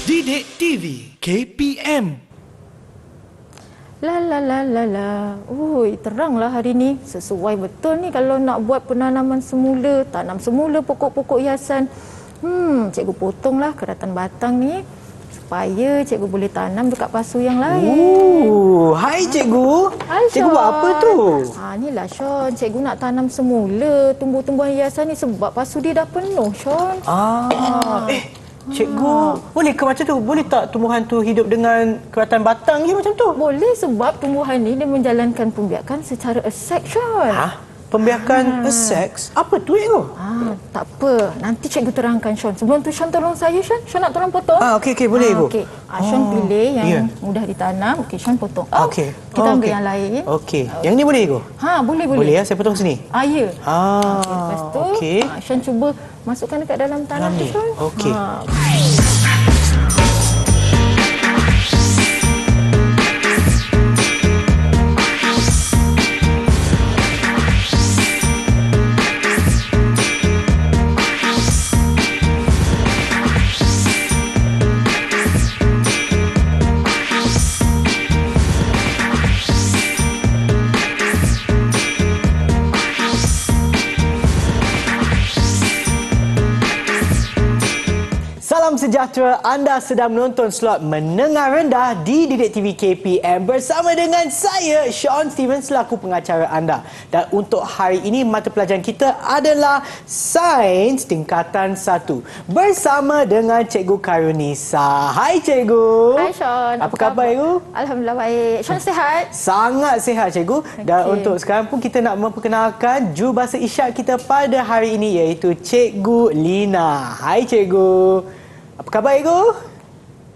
Didik TV KPM. Ui, teranglah hari ni. Sesuai betul ni kalau nak buat penanaman semula, tanam semula pokok-pokok hiasan. Cikgu potonglah keratan batang ni supaya cikgu boleh tanam dekat pasu yang lain. Hai cikgu. Hai, Cikgu buat apa tu? Inilah Sean, cikgu nak tanam semula tumbuh-tumbuhan hiasan ni sebab pasu dia dah penuh, Sean. Cikgu, boleh ke macam tu? Boleh tak tumbuhan tu hidup dengan keratan batang je macam tu? Boleh sebab tumbuhan ni dia menjalankan pembiakan secara asek, Sean. Pembiakan seks? Apa tu cikgu? Tak apa. Nanti cikgu terangkan, Sean. Sebelum tu, Sean tolong saya, Sean. Sean nak tolong potong? Okey, boleh cikgu. Okey. Sean pilih yang mudah ditanam. Okey, Sean potong. Okey. Kita ambil yang lain. Okey. Yang ni boleh cikgu? Boleh. Boleh ya, saya potong sini? Ya. Lepas tu, Sean cuba masukkan dekat dalam tanah tu, Sean. Okey. Salam sejahtera, anda sedang menonton slot Menengah Rendah di Didik TV KPM bersama dengan saya, Sean Steven, selaku pengacara anda. Dan untuk hari ini, mata pelajaran kita adalah Sains Tingkatan 1 bersama dengan Cikgu Karunisa. Hai Cikgu. Hai Sean. Apa khabar Cikgu? Alhamdulillah baik. Sean sihat? Sangat sihat Cikgu. Dan untuk sekarang pun kita nak memperkenalkan jurubahasa isyarat kita pada hari ini, iaitu Cikgu Lina. Hai Cikgu. Apa khabar Cikgu?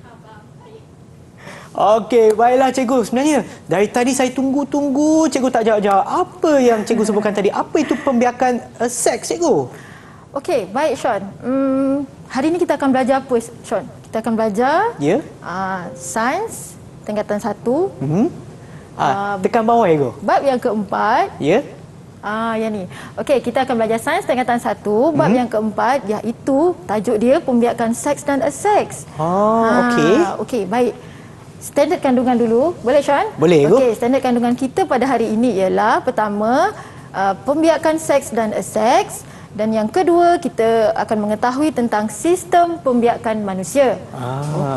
Khabar baik. Okey, baiklah Cikgu. Sebenarnya dari tadi saya tunggu-tunggu Cikgu tak jawab-jawab. Apa yang Cikgu sebutkan tadi? Apa itu pembiakan seks Cikgu? Okey, baik Sean. Hari ini kita akan belajar apa, Sean? Kita akan belajar Sains Tingkatan 1. Tekan bawah Cikgu. Bab yang keempat. Yang ni. Okey, kita akan belajar Sains Tingkatan 1. Bab yang keempat, iaitu tajuk dia pembiakan seks dan aseks. Okey, baik. Standard kandungan dulu. Boleh, Sean? Boleh, Cikgu. Okey, standard kandungan kita pada hari ini ialah pertama, pembiakan seks dan aseks. Dan yang kedua, kita akan mengetahui tentang sistem pembiakan manusia.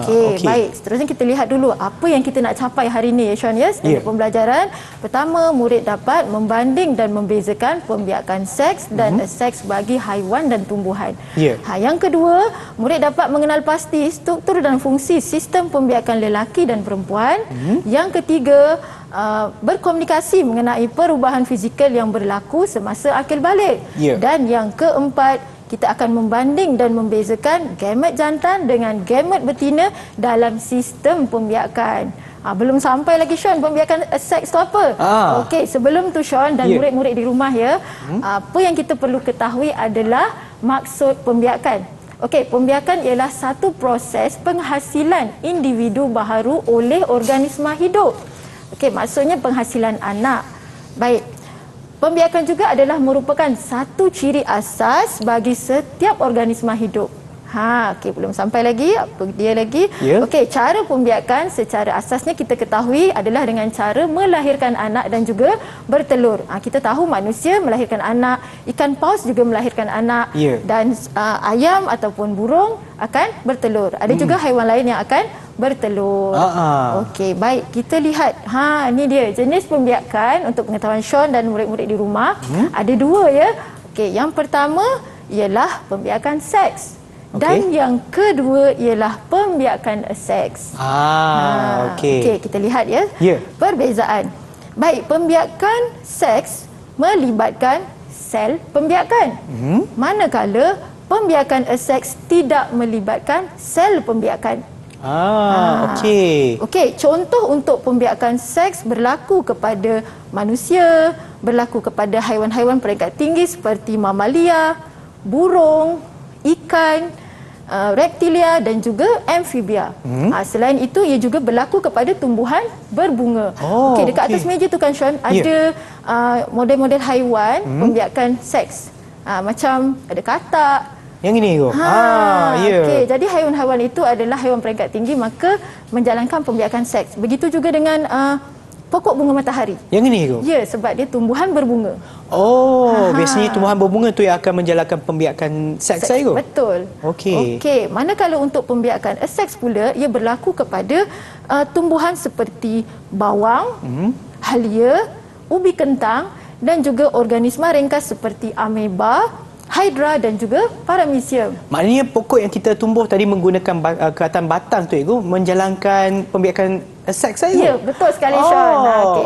Okey, baik. Seterusnya kita lihat dulu apa yang kita nak capai hari ini, Sean, ya. Standard pembelajaran. Pertama, murid dapat membanding dan membezakan pembiakan seks dan seks bagi haiwan dan tumbuhan. Yang kedua, murid dapat mengenal pasti struktur dan fungsi sistem pembiakan lelaki dan perempuan. Yang ketiga, berkomunikasi mengenai perubahan fizikal yang berlaku semasa akil balik. Dan yang keempat, kita akan membanding dan membezakan gamet jantan dengan gamet betina dalam sistem pembiakan. Belum sampai lagi, Sean, pembiakan seks tu apa? Okey, sebelum tu, Sean dan murid-murid di rumah ya, apa yang kita perlu ketahui adalah maksud pembiakan. Okey, pembiakan ialah satu proses penghasilan individu baharu oleh organisma hidup. Okey, maksudnya penghasilan anak. Baik. Pembiakan juga adalah merupakan satu ciri asas bagi setiap organisma hidup. Okey, belum sampai lagi. Apa dia lagi? Okey, cara pembiakan secara asasnya kita ketahui adalah dengan cara melahirkan anak dan juga bertelur. Kita tahu manusia melahirkan anak, ikan paus juga melahirkan anak, dan ayam ataupun burung akan bertelur. Ada juga haiwan lain yang akan bertelur. Okey, baik. Kita lihat. Ni dia jenis pembiakan untuk pengetahuan Sean dan murid-murid di rumah. Ada dua ya. Okey, yang pertama ialah pembiakan seks. Dan yang kedua ialah pembiakan aseks. Okey, kita lihat ya. Perbezaan. Baik, pembiakan seks melibatkan sel pembiakan. Manakala pembiakan aseks tidak melibatkan sel pembiakan. Okey, contoh untuk pembiakan seks berlaku kepada manusia, berlaku kepada haiwan-haiwan peringkat tinggi seperti mamalia, burung, ikan, reptilia dan juga amfibia. Selain itu, ia juga berlaku kepada tumbuhan berbunga. Okey, dekat atas meja tu kan, Sean, ada model-model haiwan pembiakan seks. Macam ada katak. Yang ini tu? Ya. Okey, jadi haiwan-haiwan itu adalah haiwan peringkat tinggi, maka menjalankan pembiakan seks. Begitu juga dengan pokok bunga matahari. Yang ini tu? Ya, sebab dia tumbuhan berbunga. Biasanya tumbuhan berbunga tu yang akan menjalankan pembiakan seks saya tu? Betul. Okey, manakala untuk pembiakan seks pula, ia berlaku kepada tumbuhan seperti bawang, halia, ubi kentang dan juga organisma ringkas seperti ameba, hydra dan juga paramecium. Maknanya pokok yang kita tumbuh tadi menggunakan keratan batang tu Igu menjalankan pembiakan seks saya tu? Ya, betul sekali Sean.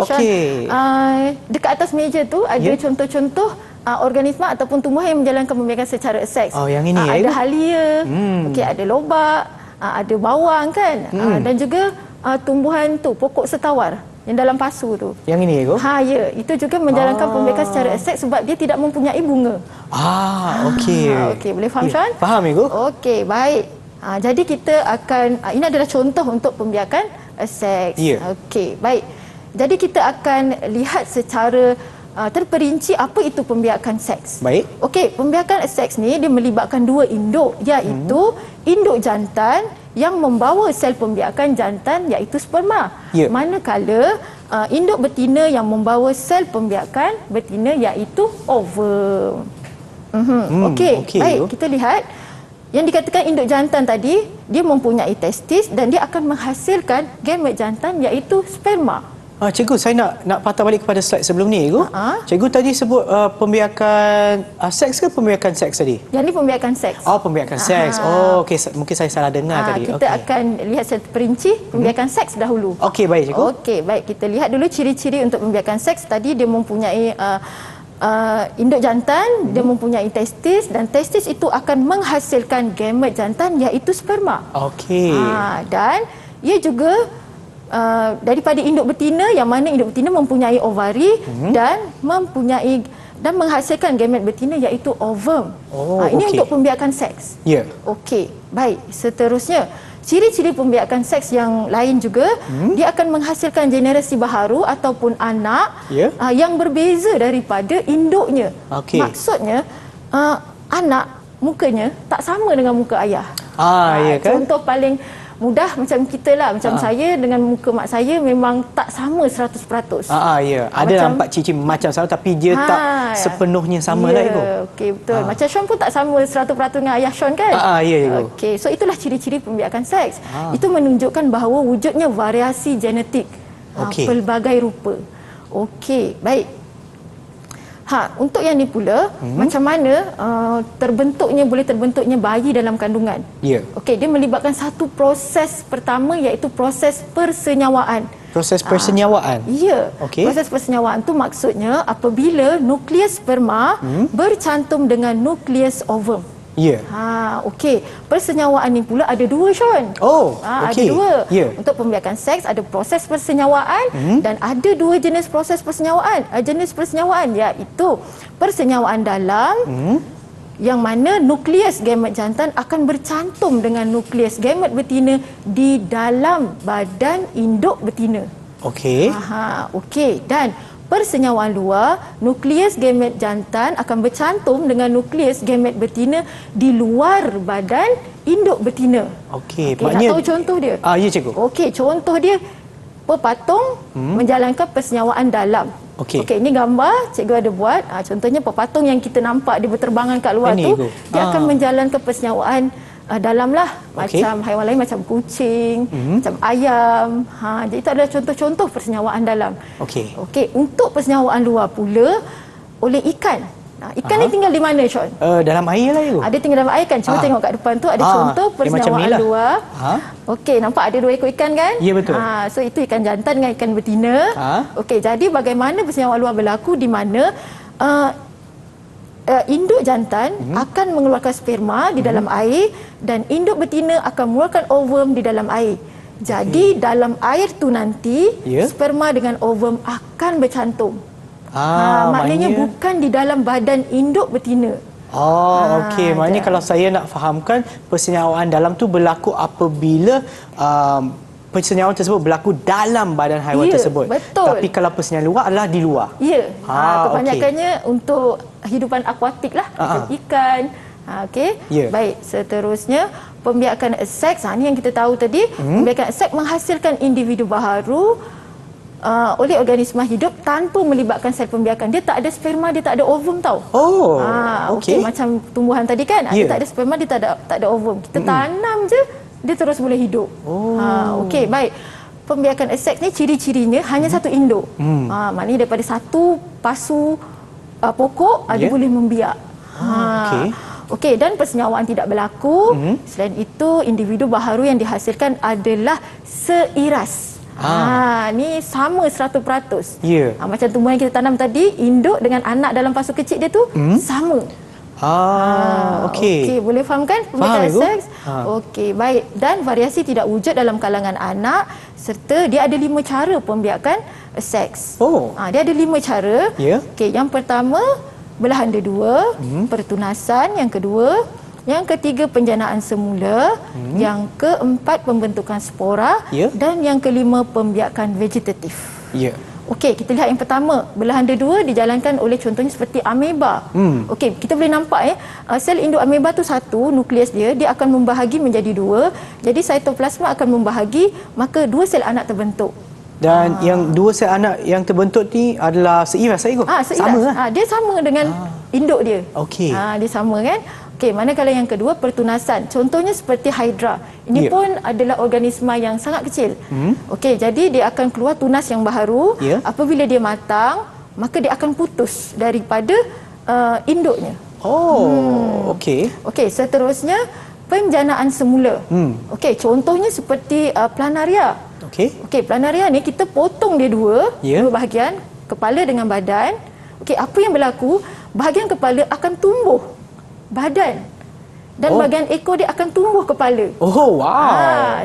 Sean, dekat atas meja tu ada contoh-contoh organisma ataupun tumbuhan yang menjalankan pembiakan secara seks. Yang ini ada halia, ada lobak, ada bawang kan, dan juga tumbuhan tu pokok setawar yang dalam pasu tu. Yang ini Igu? Ya, itu juga menjalankan pembiakan secara seks sebab dia tidak mempunyai bunga. Okey, boleh faham Sean? Faham Igu. Okey, baik. Jadi kita akan ini adalah contoh untuk pembiakan seks. Okey, baik. Jadi kita akan lihat secara terperinci apa itu pembiakan seks. Baik. Okey, pembiakan seks ni dia melibatkan dua induk, iaitu induk jantan yang membawa sel pembiakan jantan iaitu sperma. Manakala induk betina yang membawa sel pembiakan betina iaitu ovum. Okey, baik, kita lihat yang dikatakan induk jantan tadi, dia mempunyai testis dan dia akan menghasilkan gamet jantan iaitu sperma. Cikgu, saya nak patah balik kepada slide sebelum ni, Igu. Cikgu tadi sebut pembiakan seks ke pembiakan seks tadi? Yang ni pembiakan seks. Pembiakan seks. Okey, mungkin saya salah dengar tadi. Kita akan lihat secara perinci pembiakan seks dahulu. Okey, baik Cikgu. Okey, baik. Kita lihat dulu ciri-ciri untuk pembiakan seks. Tadi dia mempunyai induk jantan, dia mempunyai testis dan testis itu akan menghasilkan gamet jantan iaitu sperma. Okey. Dan ia juga daripada induk betina, yang mana induk betina mempunyai ovari dan menghasilkan gamet betina iaitu ovum. Ini untuk pembiakan seks. Okey, baik. Seterusnya, ciri-ciri pembiakan seks yang lain juga, dia akan menghasilkan generasi baharu ataupun anak yang berbeza daripada induknya. Maksudnya anak mukanya tak sama dengan muka ayah. Kan? Contoh paling mudah macam kita lah, macam saya dengan muka mak saya memang tak sama 100%. Ada nampak ciri-ciri macam sama tapi dia tak sepenuhnya sama lah Ibu. Okey, betul. Macam Sean pun tak sama 100% dengan ayah Sean kan? Ibu. Okey, so itulah ciri-ciri pembiakan seks. Itu menunjukkan bahawa wujudnya variasi genetik pelbagai rupa. Okey, baik. Untuk yang ni pula, macam mana boleh terbentuknya bayi dalam kandungan? Okey, dia melibatkan satu proses pertama iaitu proses persenyawaan. Proses persenyawaan? Proses persenyawaan tu maksudnya apabila nukleus sperma bercantum dengan nukleus ovum. Okey. Persenyawaan ni pula ada dua, Sean. Ada dua. Untuk pembiakan seks ada proses persenyawaan dan ada dua jenis proses persenyawaan. Jenis persenyawaan iaitu persenyawaan dalam yang mana nukleus gamet jantan akan bercantum dengan nukleus gamet betina di dalam badan induk betina. Okey. Dan persenyawaan luar, nukleus gamet jantan akan bercantum dengan nukleus gamet betina di luar badan induk betina. Maknanya nak tahu contoh dia? Ya, Cikgu. Okey, contoh dia pepatung menjalankan persenyawaan dalam. Okey, ini gambar cikgu ada buat. Contohnya pepatung yang kita nampak dia berterbangan kat luar tu, dia akan menjalankan persenyawaan dalam lah, macam haiwan lain macam kucing, macam ayam. Jadi itu adalah contoh-contoh persenyawaan dalam. Okey, untuk persenyawaan luar pula oleh ikan. Ikan ni tinggal di mana, Sean? Dalam air lah, Ibu. Ada tinggal dalam air kan? Cuba tengok kat depan tu ada contoh persenyawaan luar. Okey, nampak ada dua ekor ikan kan? Ya, betul. So itu ikan jantan dengan ikan betina. Okey, jadi bagaimana persenyawaan luar berlaku di mana induk jantan akan mengeluarkan sperma di dalam air dan induk betina akan mengeluarkan ovum di dalam air. Jadi dalam air tu nanti sperma dengan ovum akan bercantum. Maknanya bukan di dalam badan induk betina. Maknanya kalau saya nak fahamkan persenyawaan dalam tu berlaku apabila persenyawaan tersebut berlaku dalam badan haiwan Ya, tersebut. betul. Tapi kalau persenyawaan luar adalah di luar. Ya, okey. kebanyakannya untuk hidupan akuatik lah, macam ikan. Okey. Ya. Baik, seterusnya pembiakan seks. Ini yang kita tahu tadi. Pembiakan seks menghasilkan individu baharu oleh organisma hidup tanpa melibatkan sel pembiakan. Dia tak ada sperma, dia tak ada ovum tau. Oh, Okey, macam tumbuhan tadi kan. Dia Ya. tak ada sperma, dia tak ada ovum. Kita tanam je, dia terus boleh hidup. Okey, baik. Pembiakan seks ni ciri-cirinya hanya satu induk. Maknanya daripada satu pasu pokok dia boleh membiak. okey. Okey, dan persenyawaan tidak berlaku. Selain itu, individu baharu yang dihasilkan adalah seiras. Ni sama 100%. Ya. Macam tumbuhan yang kita tanam tadi, induk dengan anak dalam pasu kecil dia tu sama. Okey. Okey, boleh faham kan Faham, pembiakan Ibu. seks? Okey, baik. Dan variasi tidak wujud dalam kalangan anak serta dia ada 5 cara pembiakan seks. Dia ada 5 cara. Ya. Okey, yang pertama belahan dua, pertunasan, yang kedua, yang ketiga penjanaan semula, yang keempat pembentukan spora, Ya. dan yang kelima pembiakan vegetatif. Ya. Okey, kita lihat yang pertama. Belahan dua dijalankan oleh contohnya seperti ameba. Okey, kita boleh nampak sel induk ameba tu satu, nukleus dia akan membahagi menjadi 2. Jadi sitoplasma akan membahagi, maka 2 sel anak terbentuk. Dan yang 2 sel anak yang terbentuk ni adalah seiras, Cikgu? Seiras. Sama lah. Dia sama dengan induk dia. Okey. Dia sama kan? Okey, manakala yang kedua pertunasan. Contohnya seperti hydra. Ini Ya. pun adalah organisma yang sangat kecil. Okey, jadi dia akan keluar tunas yang baharu. Ya. Apabila dia matang, maka dia akan putus daripada induknya. Okey. Okey, seterusnya penjanaan semula. Okey, contohnya seperti planaria. Okey, planaria ni kita potong dia dua bahagian, kepala dengan badan. Okey, apa yang berlaku? Bahagian kepala akan tumbuh badan dan bahagian ekor dia akan tumbuh kepala.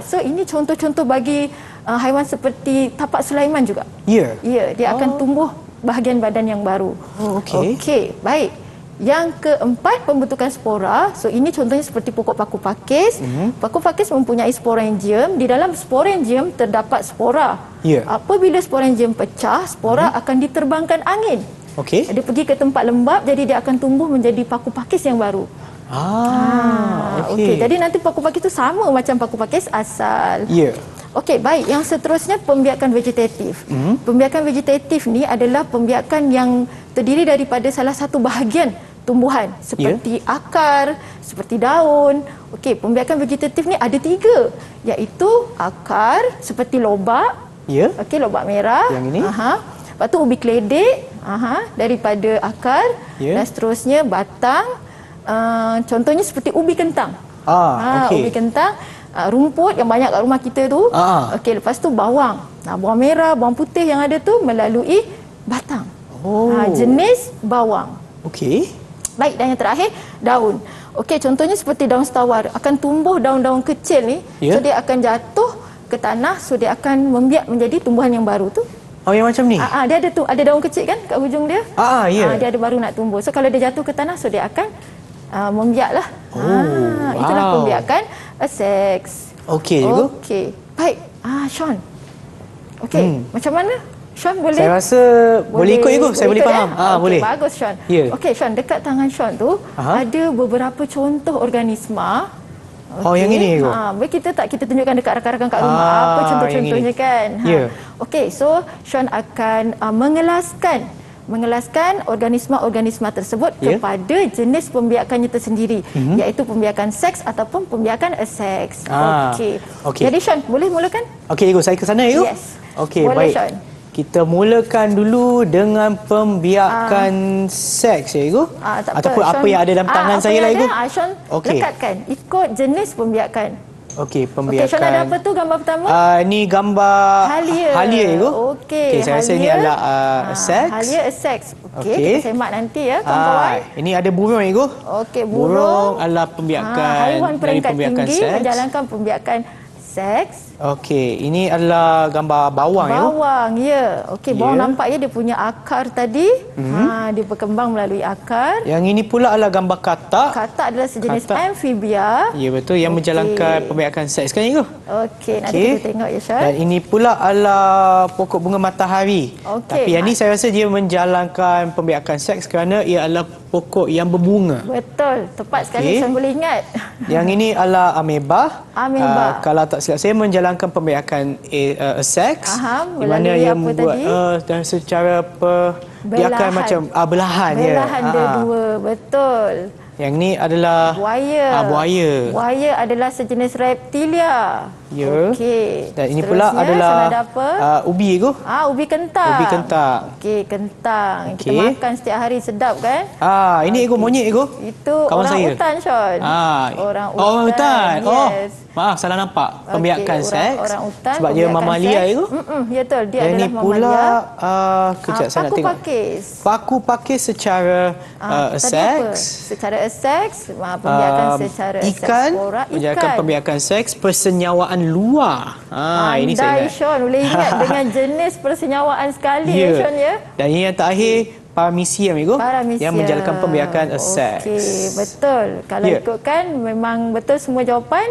So ini contoh-contoh bagi haiwan seperti tapak Sulaiman juga. Ya. Ya, dia akan tumbuh bahagian badan yang baru. Okey, baik. Yang keempat, pembentukan spora. So ini contohnya seperti pokok paku pakis. Paku pakis mempunyai sporangium. Di dalam sporangium terdapat spora. Apabila sporangium pecah, spora akan diterbangkan angin. Dia pergi ke tempat lembap, jadi dia akan tumbuh menjadi paku pakis yang baru. Okey. Jadi nanti paku pakis itu sama macam paku pakis asal. Okey, baik. Yang seterusnya pembiakan vegetatif. Pembiakan vegetatif ni adalah pembiakan yang terdiri daripada salah satu bahagian tumbuhan seperti akar, seperti daun. Okey, pembiakan vegetatif ni ada 3, iaitu akar seperti lobak. Okey, lobak merah. Yang ini? Lepas tu ubi keledek, daripada akar. Dan seterusnya batang. Contohnya seperti ubi kentang. Ubi kentang. Rumput yang banyak kat rumah kita tu. Okey, lepas tu bawang. Bawang merah, bawang putih yang ada tu melalui batang. Jenis bawang. Okey. Baik, dan yang terakhir daun. Okey, contohnya seperti daun setawar, akan tumbuh daun-daun kecil ni. So dia akan jatuh ke tanah, so dia akan membiak menjadi tumbuhan yang baru tu. Yang macam ni? Dia ada daun kecil kan kat hujung dia. Dia ada baru nak tumbuh. So kalau dia jatuh ke tanah, so dia akan membiak lah. Itulah pembiakan seks. Okey, Cikgu. Okey. Baik. Sean. Okey, macam mana? Sean boleh? Saya rasa boleh ikut, Cikgu. Saya boleh ikut, faham. Boleh. Bagus, Sean. Okey, Sean, dekat tangan Sean tu ada beberapa contoh organisma. Yang ini, Cikgu. Kita tunjukkan dekat rakan-rakan kat rumah apa contoh-contohnya kan. Okey, so Sean akan mengelaskan organisma-organisma tersebut kepada jenis pembiakannya tersendiri, iaitu pembiakan seks ataupun pembiakan aseks. Okey. Jadi Sean, boleh mulakan? Okey, Cikgu, saya ke sana, Cikgu. Yes. Okey, boleh, baik. Sean. Kita mulakan dulu dengan pembiakan seks, Cikgu. Ataupun Sean, apa yang ada dalam tangan saya lah, Cikgu. Sean, lekatkan ikut jenis pembiakan. Okey, pembiakan. Okey, Sean, ada apa tu gambar pertama? Ni gambar halia, Cikgu. Okey, saya rasa ini adalah seks. Halia seks. Okey, kita semak nanti ya, kawan-kawan. Ini ada burung, Cikgu. Okey, burung adalah pembiakan haiwan dari peringkat pembiakan tinggi seks. menjalankan pembiakan seks. Okey, ini adalah gambar bawang ya. Bawang, ya. Okey, bawang Ya. nampak ya dia punya akar tadi. Dia berkembang melalui akar. Yang ini pula adalah gambar katak. Katak adalah sejenis Katak. amfibia. Ya betul, yang menjalankan pembiakan seks kan itu. Okey, nanti Okey. kita tengok ya Sean. Dan ini pula adalah pokok bunga matahari. Okey. Tapi yang ni saya rasa dia menjalankan pembiakan seks kerana ia adalah pokok yang berbunga. Betul, tepat sekali Okey. Sean boleh ingat. Yang ini adalah ameba. Ameba. Kalau tak silap saya menjalankan pembiakan seks. Aham, Di mana melalui ia apa membuat tadi? Dan secara biakan macam belahan ya. Belahan dia dua, betul. Yang ni adalah Buaya. buaya. Buaya adalah sejenis reptilia. Ya. Okey. Dan ini pula Seterusnya, adalah Sean ada apa? ubi tu. Ubi kentang. Ubi kentang. Okey, kentang. Kita Okey. makan setiap hari, sedap kan? Ini ego monyet ego. Itu Kawan orang saya. utan, Sean. Orang utan. Orang utan. Oh, Yes. maaf salah nampak. Pembiakan Okey, seks. Orang utan. Sebab dia pembiakan mamalia seks. itu. Ya betul, dia Yang adalah ni pula mamalia. kejap saya nak Paku tengok. pakis. Paku pakis secara Tadi apa? seks. Secara seks, pembiakan secara Ikan, seksplora. menjalankan pembiakan seks, persenyawaan luar. Ini saya Andai ingat. Sean boleh ingat dengan jenis persenyawaan sekali ya Sean ya. Dan ini yang terakhir, paramecium itu. Paramecium. Yang menjalankan pembiakan seks. Okey, betul. Kalau Ya. ikutkan memang betul semua jawapan.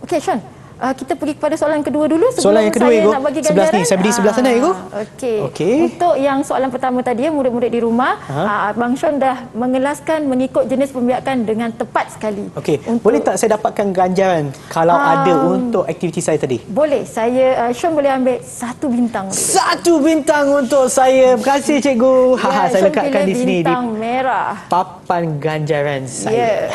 Okey Sean, kita pergi kepada soalan kedua dulu sebelum Soalan yang kedua, saya Igo. nak bagi Sebelah ganjaran. ni, saya berdiri sebelah sana, Igo. Okey. Okey. Untuk yang soalan pertama tadi ya, murid-murid di rumah, Abang Sean dah mengelaskan mengikut jenis pembiakan dengan tepat sekali. Okey, boleh tak saya dapatkan ganjaran kalau ada untuk aktiviti saya tadi? Boleh. Saya Sean boleh ambil 1 bintang. 1 bintang untuk saya. Terima kasih cikgu. Ya, Saya Sean lekatkan pilih di sini di bintang merah. papan ganjaran saya.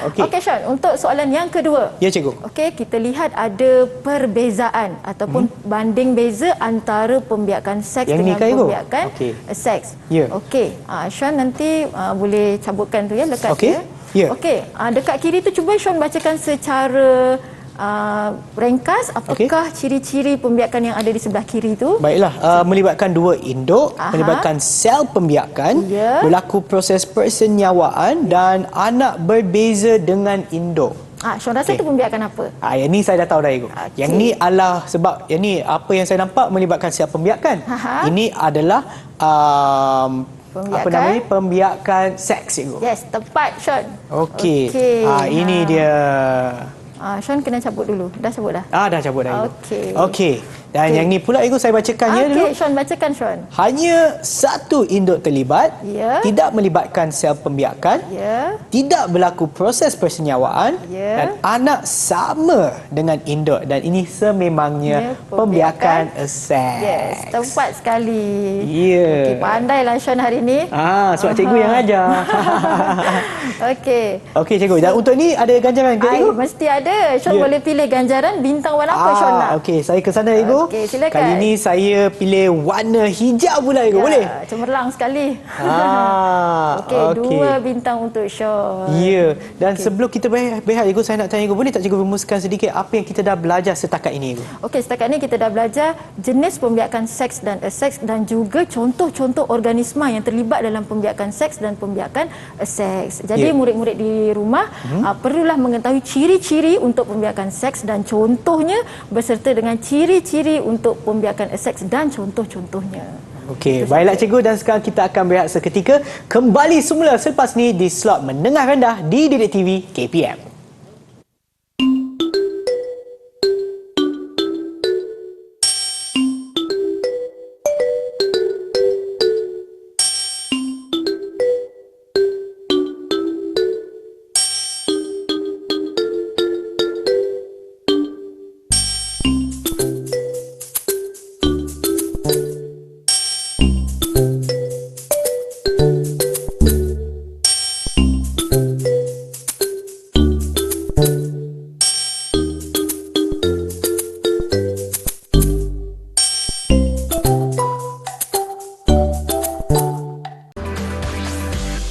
Okey. Okey Sean, untuk soalan yang kedua. Ya cikgu. Okey, kita lihat ada perbezaan ataupun banding beza antara pembiakan seks Yang ni dengan ke, Igo? pembiakan Okey. seks. Ya. Okey, Sean nanti boleh cabutkan tu ya, lekat Okey. dia. Ya. Okey, dekat kiri tu cuba Sean bacakan secara ringkas apakah ciri-ciri pembiakan yang ada di sebelah kiri tu. Baiklah, melibatkan 2 induk, melibatkan sel pembiakan, Ya. berlaku proses persenyawaan dan anak berbeza dengan induk. Sean rasa Okey. tu pembiakan apa? Yang ni saya dah tahu dah, Ibu. Okey. Yang ni adalah sebab yang ni apa yang saya nampak melibatkan sel pembiakan. Ini adalah apa namanya? Pembiakan seks, Ibu. Yes, tepat Sean. Okey. Okey. Ini dia. Sean kena cabut dulu. Dah cabut dah? Dah cabut dah, Ibu. Okey. Okey. Dan Okey. yang ni pula, Ibu, saya bacakan ya dulu. Okey, Sean bacakan Sean. Hanya 1 induk terlibat, Ya. tidak melibatkan sel pembiakan, Ya. tidak berlaku proses persenyawaan Ya. dan anak sama dengan induk dan ini sememangnya Ya, pembiakan pembiakan seks. Yes, tepat sekali. Ya. Okey, pandailah Sean hari ni. Sebab cikgu yang ajar. Okey. Okey cikgu, dan untuk ni ada ganjaran ke cikgu? Mesti ada. Sean Ya. boleh pilih ganjaran bintang warna apa Sean nak? Okey, saya ke sana cikgu. Okey, silakan. Kali ni saya pilih warna hijau pula cikgu, boleh? Cemerlang sekali. Okey, 2 bintang untuk Sean. Ya, dan sebelum kita berehat cikgu, saya nak tanya cikgu, boleh tak cikgu rumuskan sedikit apa yang kita dah belajar setakat ini cikgu? Okey, setakat ni kita dah belajar jenis pembiakan seks dan seks dan juga contoh-contoh organisma yang terlibat dalam pembiakan seks dan pembiakan seks. Jadi murid-murid di rumah perlulah mengetahui ciri-ciri untuk pembiakan seks dan contohnya beserta dengan ciri-ciri untuk pembiakan seks dan contoh-contohnya. Okey, baiklah cikgu, dan sekarang kita akan berehat seketika. Kembali semula selepas ni di slot menengah rendah di Didik TV KPM.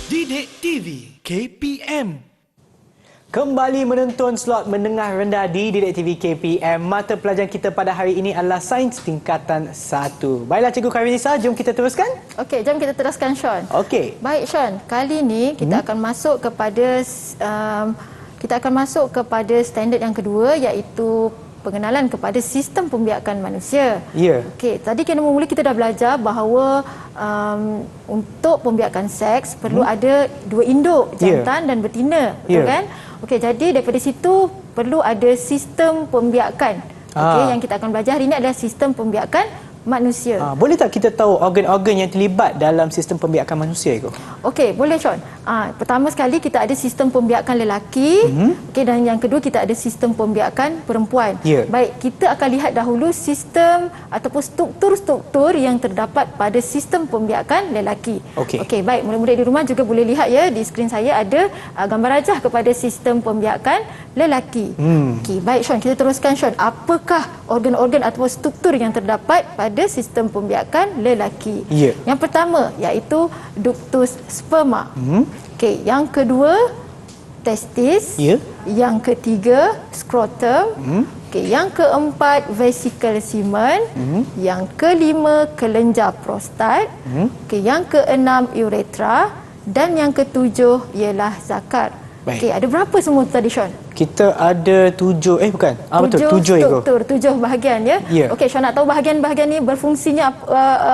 Didik TV KPM. Kembali menonton slot menengah rendah di Didik TV KPM. Mata pelajaran kita pada hari ini adalah Sains Tingkatan 1. Baiklah Cikgu Karinisa, jom kita teruskan. Okey, jom kita teruskan Sean. Okey. Baik Sean, kali ni kita akan masuk kepada kita akan masuk kepada standard yang kedua, iaitu pengenalan kepada sistem pembiakan manusia. Ya. Okey, tadi mula kita dah belajar bahawa untuk pembiakan seks perlu ada dua induk, jantan dan betina, betul kan? Okey, jadi daripada situ perlu ada sistem pembiakan. Okey, yang kita akan belajar hari ini adalah sistem pembiakan manusia. Boleh tak kita tahu organ-organ yang terlibat dalam sistem pembiakan manusia itu? Okey, boleh Sean. Pertama sekali kita ada sistem pembiakan lelaki, okey, dan yang kedua kita ada sistem pembiakan perempuan. Baik, kita akan lihat dahulu sistem ataupun struktur-struktur yang terdapat pada sistem pembiakan lelaki. Okey, baik, murid-murid di rumah juga boleh lihat ya, di skrin saya ada gambar rajah kepada sistem pembiakan lelaki. Okey, baik Sean, kita teruskan Sean. Apakah organ-organ ataupun struktur yang terdapat pada sistem pembiakan lelaki? Yang pertama iaitu ductus sperma. Okey, yang kedua testis. Yang ketiga scrotum. Okey, yang keempat vesicle semen. Yang kelima kelenjar prostat. Okey, yang keenam uretra dan yang ketujuh ialah zakar. Okey, ada berapa semua tadi Sean? Kita ada 7, betul, 7 struktur, 7 bahagian ya. Okey, Sean nak tahu bahagian-bahagian ni berfungsinya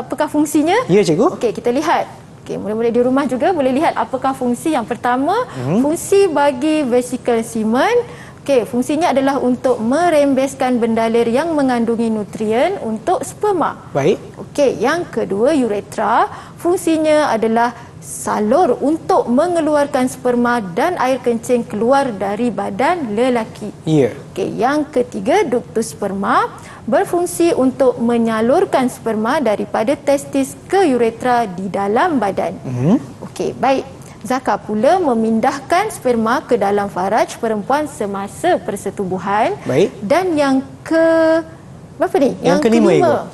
apakah fungsinya? Ya, cikgu. Okey, kita lihat. Okey, murid-murid di rumah juga boleh lihat apakah fungsi. Yang pertama, fungsi bagi vesicle semen. Okey, fungsinya adalah untuk merembeskan bendalir yang mengandungi nutrien untuk sperma. Baik. Okey, yang kedua uretra, fungsinya adalah salur untuk mengeluarkan sperma dan air kencing keluar dari badan lelaki. Okey, yang ketiga ductus sperma berfungsi untuk menyalurkan sperma daripada testis ke uretra di dalam badan. Okey, baik. Zakar pula memindahkan sperma ke dalam faraj perempuan semasa persetubuhan. Baik. Dan yang berapa ni? Yang kelima.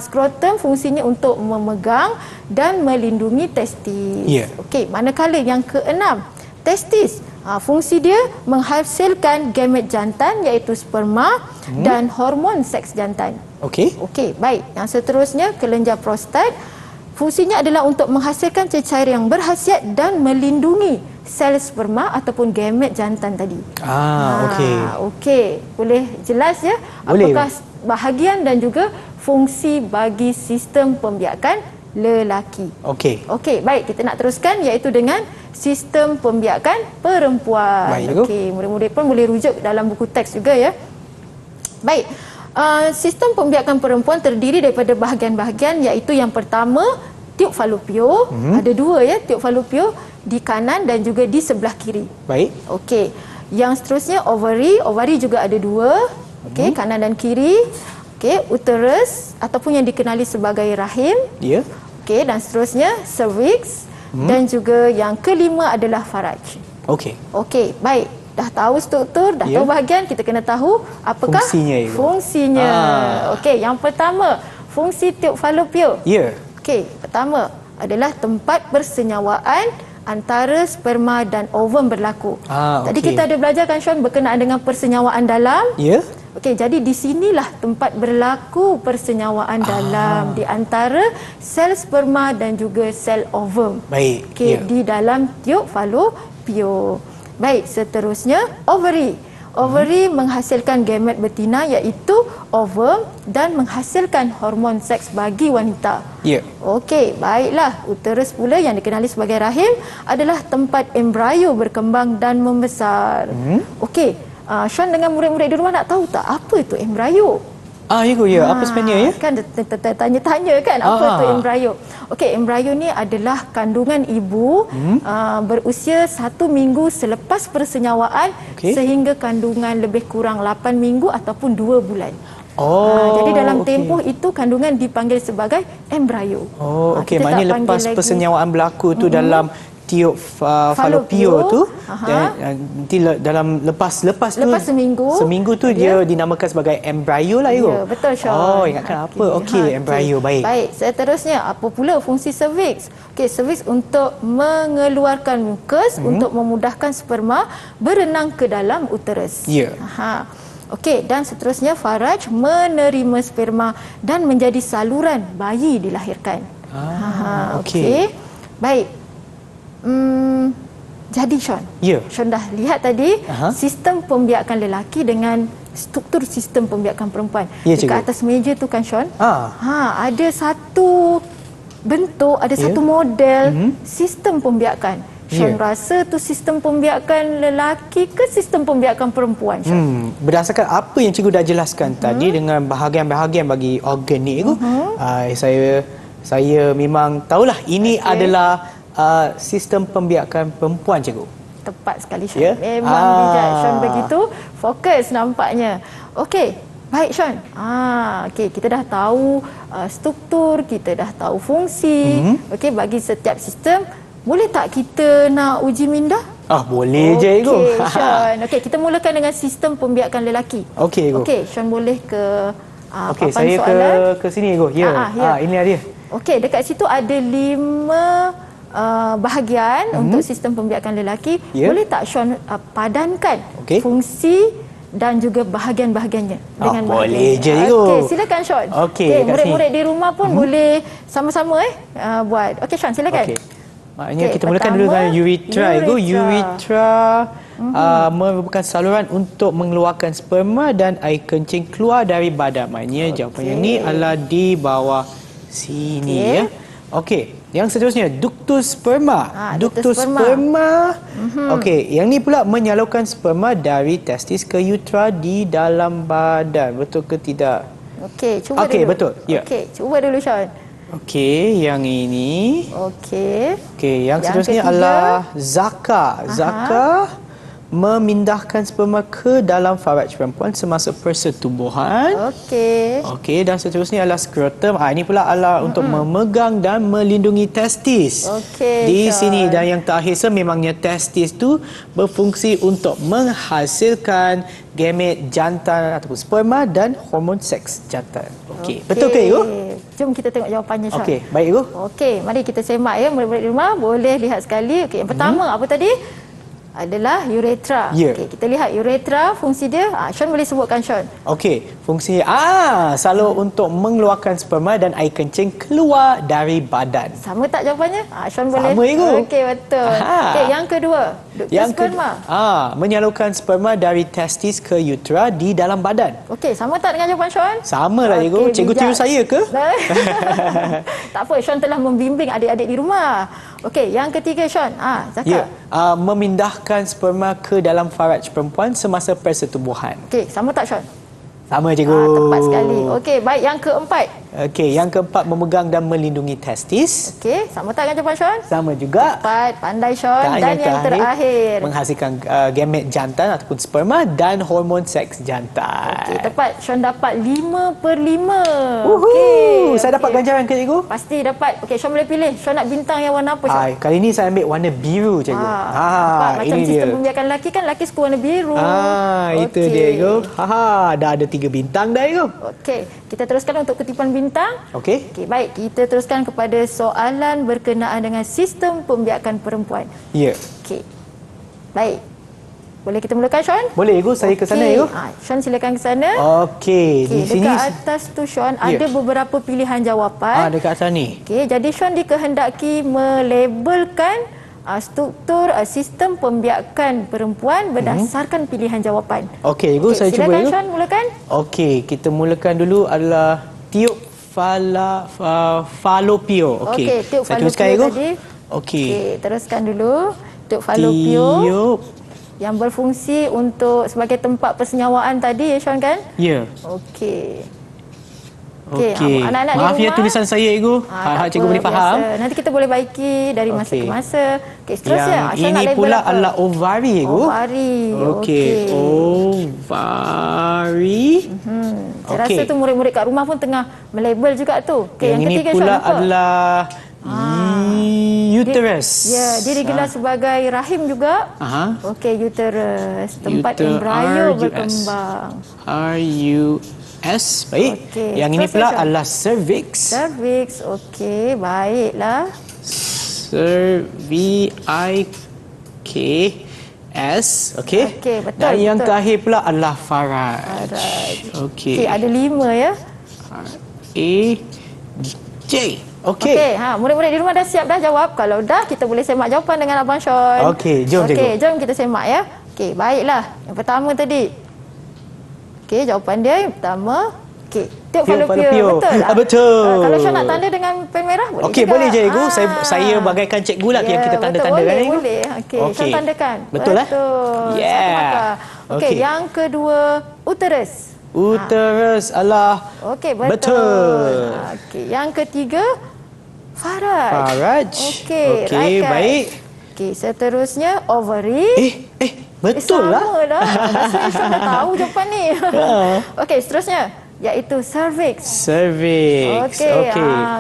Skrotum fungsinya untuk memegang dan melindungi testis. Okey, manakala yang keenam, testis. Fungsi dia menghasilkan gamet jantan iaitu sperma dan hormon seks jantan. Okey, baik. Yang seterusnya kelenjar prostat. Fungsinya adalah untuk menghasilkan cecair yang berkhasiat dan melindungi sel sperma ataupun gamet jantan tadi. Okey. Boleh jelas ya? Boleh. Apakah bahagian dan juga fungsi bagi sistem pembiakan lelaki? Okey, baik, kita nak teruskan iaitu dengan sistem pembiakan perempuan. Okey, murid-murid pun boleh rujuk dalam buku teks juga ya. Baik. Sistem pembiakan perempuan terdiri daripada bahagian-bahagian iaitu yang pertama tiub falopio. Ada dua ya, tiub falopio di kanan dan juga di sebelah kiri. Baik. Okey. Yang seterusnya ovary. Ovary juga ada dua. Okey, kanan dan kiri. Okey, uterus ataupun yang dikenali sebagai rahim. Okey, dan seterusnya cervix dan juga yang kelima adalah faraj. Okey, baik. Dah tahu struktur, dah tahu bahagian, kita kena tahu apakah fungsinya. Okey, yang pertama, fungsi tiub falopio. Okey, pertama adalah tempat persenyawaan antara sperma dan ovum berlaku. Tadi kita ada belajar kan Sean berkenaan dengan persenyawaan dalam? Okey, jadi di sinilah tempat berlaku persenyawaan dalam di antara sel sperma dan juga sel ovum. Okey, di dalam tiub falopio. Baik, seterusnya ovary. Ovary menghasilkan gamet betina iaitu ovum dan menghasilkan hormon seks bagi wanita. Okey, baiklah. Uterus pula yang dikenali sebagai rahim adalah tempat embrio berkembang dan membesar. Okey, Sean dengan murid-murid di rumah nak tahu tak apa itu embrio? Apa sebenarnya ya? Kan tanya-tanya kan apa tu embrio. Okey, embrio ni adalah kandungan ibu berusia 1 minggu selepas persenyawaan sehingga kandungan lebih kurang 8 minggu ataupun 2 bulan. Jadi dalam tempoh itu kandungan dipanggil sebagai embrio. Maknanya lepas persenyawaan berlaku tu dalam tiub falopio tu nanti dalam lepas seminggu tu dia dinamakan sebagai embrio lah itu. Betul Sean. Ingatkan apa? Embrio. Baik. Seterusnya apa pula fungsi cervix? Cervix untuk mengeluarkan mukus untuk memudahkan sperma berenang ke dalam uterus. Okey, dan seterusnya faraj menerima sperma dan menjadi saluran bayi dilahirkan. Okey. Baik. Jadi Sean, Ya. Sean dah lihat tadi Aha. sistem pembiakan lelaki dengan struktur sistem pembiakan perempuan. Ya, Dekat cikgu. atas meja tu kan Sean, Ah. ada satu bentuk, ada Ya. satu model sistem pembiakan. Sean Ya. rasa tu sistem pembiakan lelaki ke sistem pembiakan perempuan Sean? Berdasarkan apa yang cikgu dah jelaskan tadi dengan bahagian-bahagian bagi organ ni tu, saya memang tahulah ini adalah sistem pembiakan perempuan, cikgu. Tepat sekali Sean. Ya? Memang bijak Sean, begitu fokus nampaknya. Okey, baik Sean. Okey, kita dah tahu struktur, kita dah tahu fungsi. Okey, bagi setiap sistem, boleh tak kita nak uji minda? Boleh je, cikgu. Okey, Sean. Okey, kita mulakan dengan sistem pembiakan lelaki. Okey, cikgu. Okey, Sean boleh ke Okey, papan saya soalan? ke sini, cikgu. Ya. Ya. Ini dia. Okey, dekat situ ada 5 bahagian untuk sistem pembiakan lelaki. Ya. Boleh tak Sean padankan Okey. fungsi dan juga bahagiannya dengan boleh bahagiannya. je, cikgu. Okey, silakan Sean. Okey, dekat murid-murid di rumah pun boleh sama-sama buat. Okey Sean, silakan. Okey. Maknanya Okey, kita mulakan dulu dengan pertama, uretra, cikgu. Uretra merupakan saluran untuk mengeluarkan sperma dan air kencing keluar dari badan. Maknanya jawapan yang ni adalah di bawah sini, Okey. ya. Okey, yang seterusnya ductus sperma. Ductus sperma. Okey, yang ni pula menyalurkan sperma dari testis ke uretra di dalam badan. Betul ke tidak? Okey, cuba Okey, dulu. betul. Ya. Okey, cuba dulu Sean. Okey, yang ini. Okey. Okey, yang seterusnya ketiga. adalah zaka. Zaka memindahkan sperma ke dalam faraj perempuan semasa persetubuhan. Okey. Okey, dan seterusnya adalah skrotum. Ini pula adalah untuk memegang dan melindungi testis. Okey, Di Sean. sini, dan yang terakhir sememangnya testis tu berfungsi untuk menghasilkan gamet jantan ataupun sperma dan hormon seks jantan. Okey, betul ke, Ibu? Jom kita tengok jawapannya Sean. Okey, baik, Ibu. Okey, mari kita semak ya, murid-murid di rumah boleh lihat sekali. Okey, yang pertama apa tadi? Adalah uretra. Ya. Okey, kita lihat uretra, fungsi dia. Sean boleh sebutkan Sean. Okey, fungsi salur untuk mengeluarkan sperma dan air kencing keluar dari badan. Sama tak jawapannya? Sean boleh. Sama, Ibu. Okey, betul. Okey, yang kedua, ductus sperma. Menyalurkan sperma dari testis ke uretra di dalam badan. Okey, sama tak dengan jawapan Sean? Sama lah, cikgu. Okey, Cikgu bijak. tiru saya ke? Tak apa, Sean telah membimbing adik-adik di rumah. Okey, yang ketiga Sean. Cakap. Ya, memindahkan sperma ke dalam faraj perempuan semasa persetubuhan. Okey, sama tak Sean? Sama, cikgu. Tepat sekali. Okey, baik, yang keempat. Okey, yang keempat memegang dan melindungi testis. Okey, sama tak dengan jawapan Sean? Sama juga. Tepat, pandai Sean. Dan yang terakhir. menghasilkan gamet jantan ataupun sperma dan hormon seks jantan. Okey, tepat. Sean dapat 5/5. Uhuh, saya dapat ganjaran ke, cikgu? Pasti dapat. Okey, Sean boleh pilih. Sean nak bintang yang warna apa, Sean? Kali ni saya ambil warna biru, cikgu. Nampak? Macam ini sistem dia. pembiakan lelaki kan, lelaki suka warna biru. Itu dia, cikgu. Dah ada 3 bintang dah, cikgu. Okey, kita teruskan untuk kutipan bintang. Okey. Okey, baik. Kita teruskan kepada soalan berkenaan dengan sistem pembiakan perempuan. Ya. Okey. Baik. Boleh kita mulakan, Sean? Boleh, cikgu. Saya ke sana, cikgu. Sean silakan ke sana. Okey, di Okey, sini. dekat atas tu Sean ada beberapa pilihan jawapan. Dekat atas ni. Okey, jadi Sean dikehendaki melabelkan struktur sistem pembiakan perempuan berdasarkan pilihan jawapan. Okey, cikgu, saya cuba, silakan cikgu. Sean mulakan. Okey, kita mulakan dulu adalah tiup falopio. Okey. Okey, tiup saya tuliskan, falopio cikgu. tadi. Okey. Okey, teruskan dulu. Tiup falopio Tiup. yang berfungsi untuk sebagai tempat persenyawaan tadi ya Sean kan? Ya. Okey. Okey. anak-anak di Maaf ya rumah. tulisan saya, cikgu. Tak Cikgu apa, boleh faham. biasa. Nanti kita boleh baiki dari masa Okey. ke masa. Okey, seterusnya. Yang Sean nak ini label pula apa? adalah ovari, cikgu. Ovari. Okey. Ovari. Saya rasa tu murid-murid kat rumah pun tengah melabel juga tu. Okey, yang ini ketiga pula Sean apa? adalah uterus. Dia digelar sebagai rahim juga. Okey, uterus. Tempat embrio berkembang. RUS. Baik. Okey. Yang ini Terus, pula Sean. adalah cervix. Cervix. Okey, baiklah. CERVIKS. Okey. Okey, betul, Dan yang betul. terakhir pula adalah faraj. Faraj. Okey. Okey, ada 5 ya. AJ. Okey. Okey, murid-murid di rumah dah siap dah jawab? Kalau dah, kita boleh semak jawapan dengan Abang Sean. Okey, jom cikgu. Okey, jom kita semak ya. Okey, baiklah. Yang pertama tadi. Okey, jawapan dia yang pertama. Okey, tiup falopio. Betul tak? Betul. Kalau Sean nak tanda dengan pen merah, boleh Okey, juga. boleh je cikgu. Saya bagaikan cikgu lah yang kita tanda-tanda kan cikgu. Boleh. Okey, Sean tandakan. Betul lah. Yeah. Okey, yang kedua, uterus. Uterus, alah. Okey, betul. Okey, yang ketiga, faraj. Faraj. Okey, Okey, baik. Okey, seterusnya ovary. Betul lah. Sama dah. Rasanya Sean dah tahu jawapan ni. Okey, seterusnya iaitu cervix. Cervix.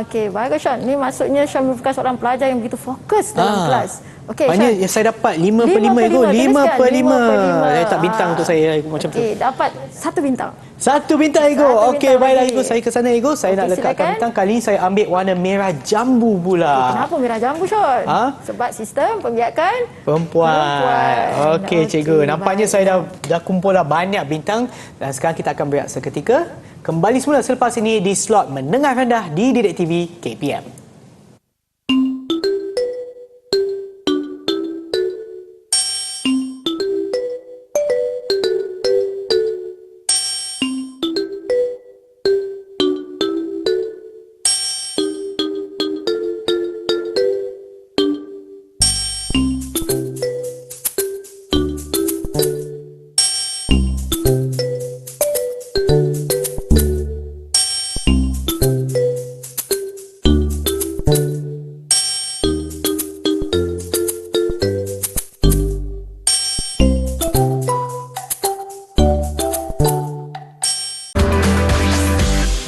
Okey, bagus Sean. Ni maksudnya Sean merupakan seorang pelajar yang begitu fokus dalam kelas. Okey, banyak yang saya dapat 5/5 itu. 5/5. Saya tak bintang untuk saya macam tu. Okey, dapat 1 bintang. 1 bintang ego. Okey, baiklah ego. Saya ke sana ego. Saya nak letakkan silakan. bintang. Kali ini saya ambil warna merah jambu pula. Kenapa merah jambu, Sean? Sebab sistem pembiakan perempuan. Okey, cikgu. Nampaknya baik. saya dah kumpul dah banyak bintang dan sekarang kita akan berehat seketika. Kembali semula selepas ini di slot menengah rendah di Didik TV KPM.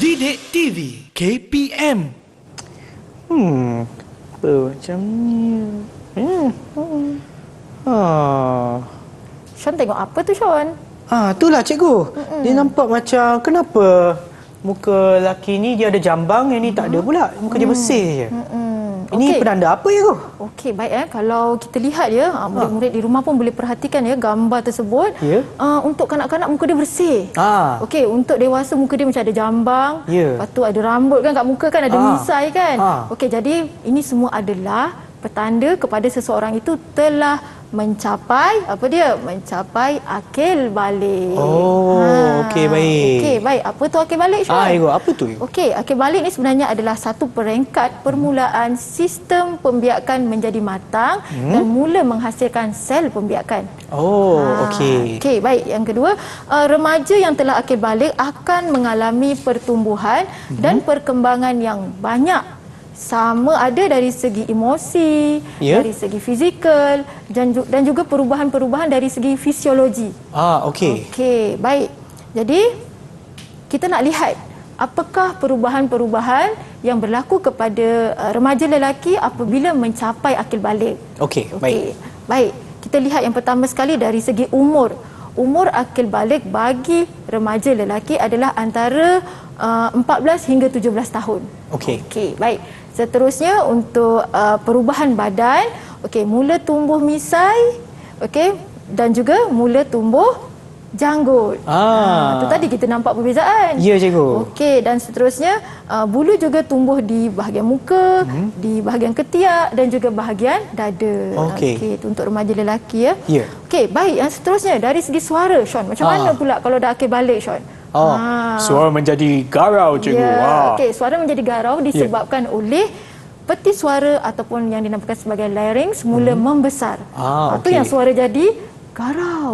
Didik TV KPM. Apa macam ni? Sean tengok apa tu, Sean? Itulah cikgu. Dia nampak macam kenapa muka lelaki ni dia ada jambang, yang ni tak ada pula. Muka dia bersih je. Ini penanda apa ya, Cikgu? Okey, baik. Kalau kita lihat ya, murid-murid di rumah pun boleh perhatikan ya gambar tersebut. Ya. Untuk kanak-kanak muka dia bersih. Okey, untuk dewasa muka dia macam ada jambang. Ya. Lepas tu ada rambut kan kat muka kan, ada misai kan. Okey, jadi ini semua adalah petanda kepada seseorang itu telah mencapai apa dia? Mencapai akil balik. Okey, baik. Okey, baik. Apa tu akil balik, Syah? Cikgu, apa tu? Okey, akil balik ni sebenarnya adalah satu peringkat permulaan sistem pembiakan menjadi matang dan mula menghasilkan sel pembiakan. Okey. Okey, baik. Yang kedua, remaja yang telah akil balik akan mengalami pertumbuhan dan perkembangan yang banyak. Sama ada dari segi emosi, dari segi fizikal dan juga perubahan-perubahan dari segi fisiologi. Okey. Okey, baik. Jadi kita nak lihat apakah perubahan-perubahan yang berlaku kepada remaja lelaki apabila mencapai akil balik. Okey, baik. Baik. Kita lihat yang pertama sekali dari segi umur. Umur akil balik bagi remaja lelaki adalah antara 14 hingga 17 tahun. Okey. Okey, baik. Seterusnya untuk perubahan badan, okey, mula tumbuh misai, okey, dan juga mula tumbuh janggut. Itu tadi kita nampak perbezaan. Ya, cikgu. Okey, dan seterusnya bulu juga tumbuh di bahagian muka, di bahagian ketiak dan juga bahagian dada. Okey, itu untuk remaja lelaki ya. Ya. Okey, baik. Yang seterusnya dari segi suara, Sean. Macam mana pula kalau dah akil balik, Sean? Suara menjadi garau, cikgu. Ya, okey, suara menjadi garau disebabkan oleh peti suara ataupun yang dinamakan sebagai larynx mula membesar. Itu yang suara jadi garau.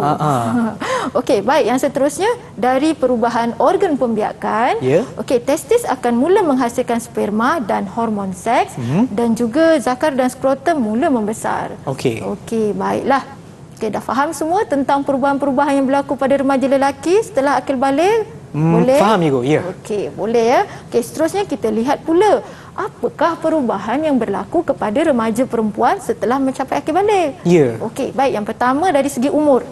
Okey, baik. Yang seterusnya dari perubahan organ pembiakan. Okey, testis akan mula menghasilkan sperma dan hormon seks dan juga zakar dan skrotum mula membesar. Okey. Okey, baiklah. Okey, dah faham semua tentang perubahan-perubahan yang berlaku pada remaja lelaki setelah akil balik? Boleh? Faham, Cikgu. Ya. Okey, boleh ya. Okey, seterusnya kita lihat pula apakah perubahan yang berlaku kepada remaja perempuan setelah mencapai akil balik. Ya. Okey, baik. Yang pertama dari segi umur.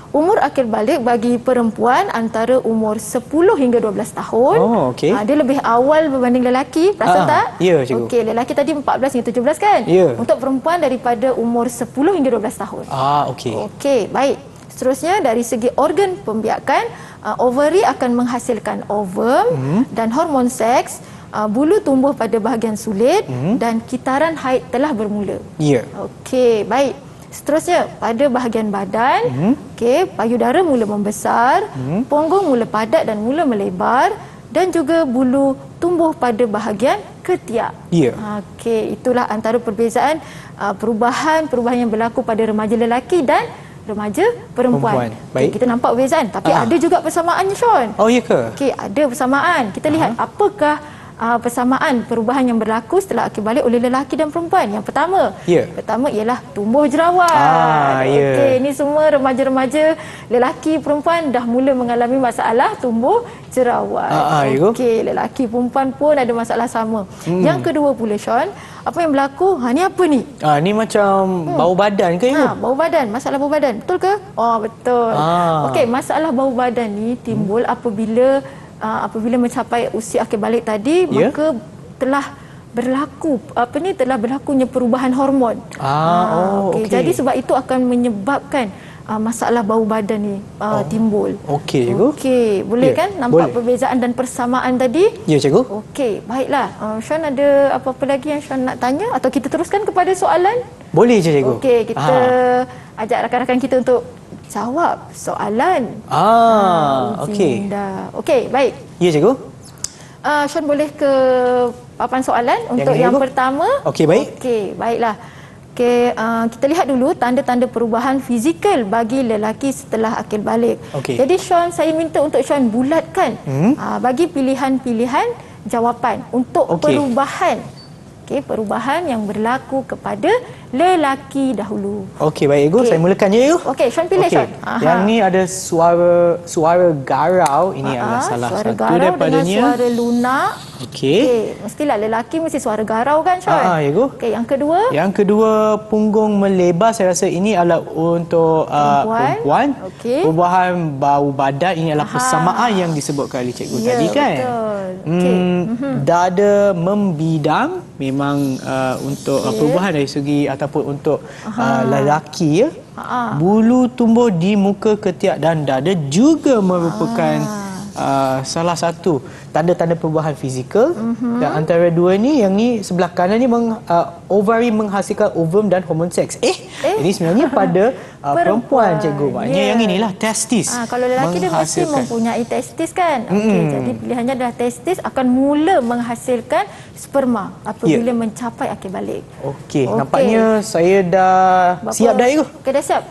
Umur akil balik bagi perempuan antara umur 10 hingga 12 tahun. Okey. Dia lebih awal berbanding lelaki. Perasan tak? Ya, cikgu. Okey, lelaki tadi 14 hingga 17 kan? Ya. Untuk perempuan daripada umur 10 hingga 12 tahun. Okey. Okey, baik. Seterusnya dari segi organ pembiakan, ovary akan menghasilkan ovum dan hormon seks bulu tumbuh pada bahagian sulit dan kitaran haid telah bermula. Ya. Okey, baik. Seterusnya, pada bahagian badan, payudara mula membesar, punggung mula padat dan mula melebar dan juga bulu tumbuh pada bahagian ketiak. Ya. Okey, itulah antara perbezaan perubahan yang berlaku pada remaja lelaki dan remaja perempuan. Baik. Kita nampak perbezaan, tapi ada juga persamaannya, Sean. Oh, ya ke? Okey, ada persamaan. Kita lihat apakah persamaan perubahan yang berlaku setelah akil balik oleh lelaki dan perempuan. Yang pertama, pertama ialah tumbuh jerawat. Okey, ini semua remaja-remaja lelaki perempuan dah mula mengalami masalah tumbuh jerawat. Okey, lelaki perempuan pun ada masalah sama. Yang kedua pula, Sean, apa yang berlaku? Ni apa ni? Ni macam bau badan ke ya? Bau badan, masalah bau badan. Betul ke? Oh, betul. Okey, masalah bau badan ni timbul apabila mencapai usia akil balik tadi, maka telah berlakunya perubahan hormon. Okey. Jadi sebab itu akan menyebabkan masalah bau badan ni timbul. Okey, cikgu. Okey, boleh kan nampak perbezaan dan persamaan tadi? Ya, cikgu. Okey, baiklah. Sean ada apa-apa lagi yang Sean nak tanya atau kita teruskan kepada soalan? Boleh je, cikgu. Okey, kita ajak rakan-rakan kita untuk jawab soalan. Okey. Okey, baik. Ya, cikgu. Sean boleh ke papan soalan untuk yang pertama. Okey, baik. Okey, baiklah. Okey, kita lihat dulu tanda-tanda perubahan fizikal bagi lelaki setelah akil balik. Jadi Sean, saya minta untuk Sean bulatkan bagi pilihan-pilihan jawapan untuk perubahan. Perubahan yang berlaku kepada lelaki dahulu. Okey, baik, Ibu. Saya mulakan je, Ibu. Okey, Sean pilih, Sean. Yang ni ada suara garau. Ini adalah salah suara satu garau daripadanya. Dengan suara lunak. Okey. Mestilah lelaki mesti suara garau kan, Sean? Ya, Ibu. Okey, yang kedua. Yang kedua, punggung melebar. Saya rasa ini adalah untuk perempuan. Perubahan bau badan ini adalah persamaan yang disebutkan oleh cikgu tadi kan? Betul. Dada membidang memang untuk perubahan dari segi ataupun untuk lelaki ya. Bulu tumbuh di muka ketiak dan dada juga merupakan salah satu tanda-tanda perubahan fizikal. Dan antara dua ni, yang ni sebelah kanan ni ovary menghasilkan ovum dan hormon seks. Ini sebenarnya pada perempuan, cikgu. Maknanya yang inilah testis. Kalau lelaki dia mesti mempunyai testis kan. Jadi pilihannya adalah testis akan mula menghasilkan sperma apabila mencapai akil balik. Okey, nampaknya saya dah siap dah, cikgu. Okey, dah siap.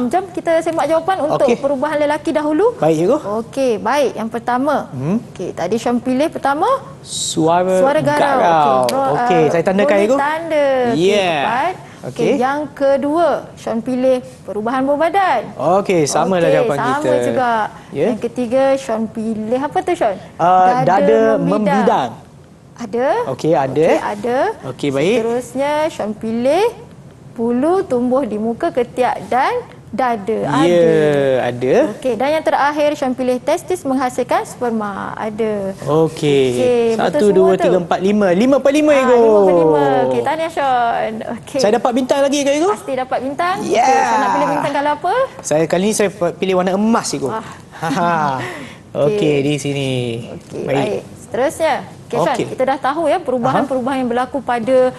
Jom kita semak jawapan untuk perubahan lelaki dahulu. Baik, cikgu. Okey, baik. Yang pertama. Okey, tadi Syam pilih pertama suara garau. Okey, saya tandakan, cikgu. Tanda. Tepat. Okey, yang kedua, Sean pilih perubahan bau badan. Okey, samalah jawapan kita. Sama juga. Yang ketiga, Sean pilih apa tu, Sean? Dada membidang. Ada. Okey, ada. Ada. Okey, baik. Seterusnya, Sean pilih bulu tumbuh di muka ketiak dan dada. Ada. Okey, dan yang terakhir Sean pilih testis menghasilkan sperma. Ada. Okey. 1, 2, 3, 4, 5. 5/5, cikgu. 5/5. Okey, tahniah Sean. Okey. Saya dapat bintang lagi ke, cikgu? Pasti dapat bintang. Yeah. Okay, Sean nak pilih bintang kalau apa? Kali ni saya pilih warna emas, cikgu. Okey, di sini. Okey, baik. Seterusnya, Sean, kita dah tahu ya perubahan-perubahan yang berlaku pada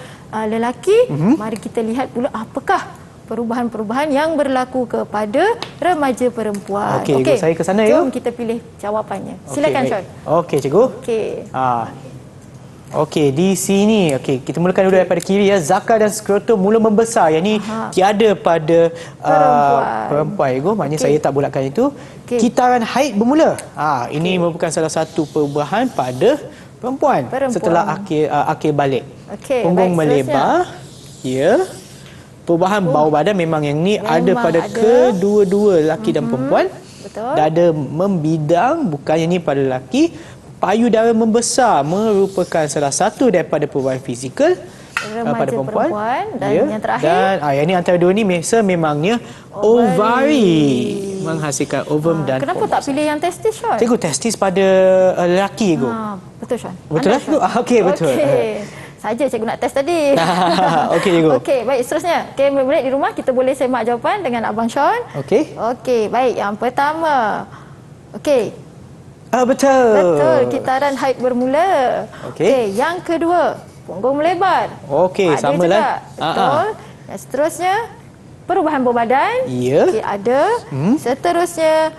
lelaki. Mari kita lihat pula apakah perubahan-perubahan yang berlaku kepada remaja perempuan. Okey, saya ke sana, jom kita pilih jawapannya. Silakan, Sean. Okey, cikgu. Okey, di sini. Okey, kita mulakan dulu daripada kiri ya. Zakar dan skrotum mula membesar. Yang ni tiada pada perempuan, cikgu. Maknanya saya tak bulatkan itu. Kitaran haid bermula. Ini merupakan salah satu perubahan pada perempuan. Setelah akil balik. Punggung melebar. Ya. Perubahan bau badan memang yang ni ada pada kedua-dua lelaki dan perempuan. Betul. Dada membidang, bukannya ni pada lelaki. Payudara membesar merupakan salah satu daripada perubahan fizikal pada perempuan. Dan yang terakhir. Dan yang ni antara dua ni memangnya ovary menghasilkan ovum dan kenapa tak pilih yang testis, Sean? Cikgu, testis pada lelaki, cikgu. Betul, Sean. Betul lah, cikgu? Okey, betul. Saja cikgu nak test tadi. Okey, cikgu. Okey, baik, seterusnya. Okey, murid di rumah kita boleh semak jawapan dengan Abang Sean. Okey. Okey, baik. Yang pertama. Okey. Betul. Betul, kitaran haid bermula. Okey. Yang kedua, punggung melebar. Okey, Ada sama juga. lah. Betul. Yang seterusnya, perubahan bau badan. Ya. Okey, ada. Seterusnya,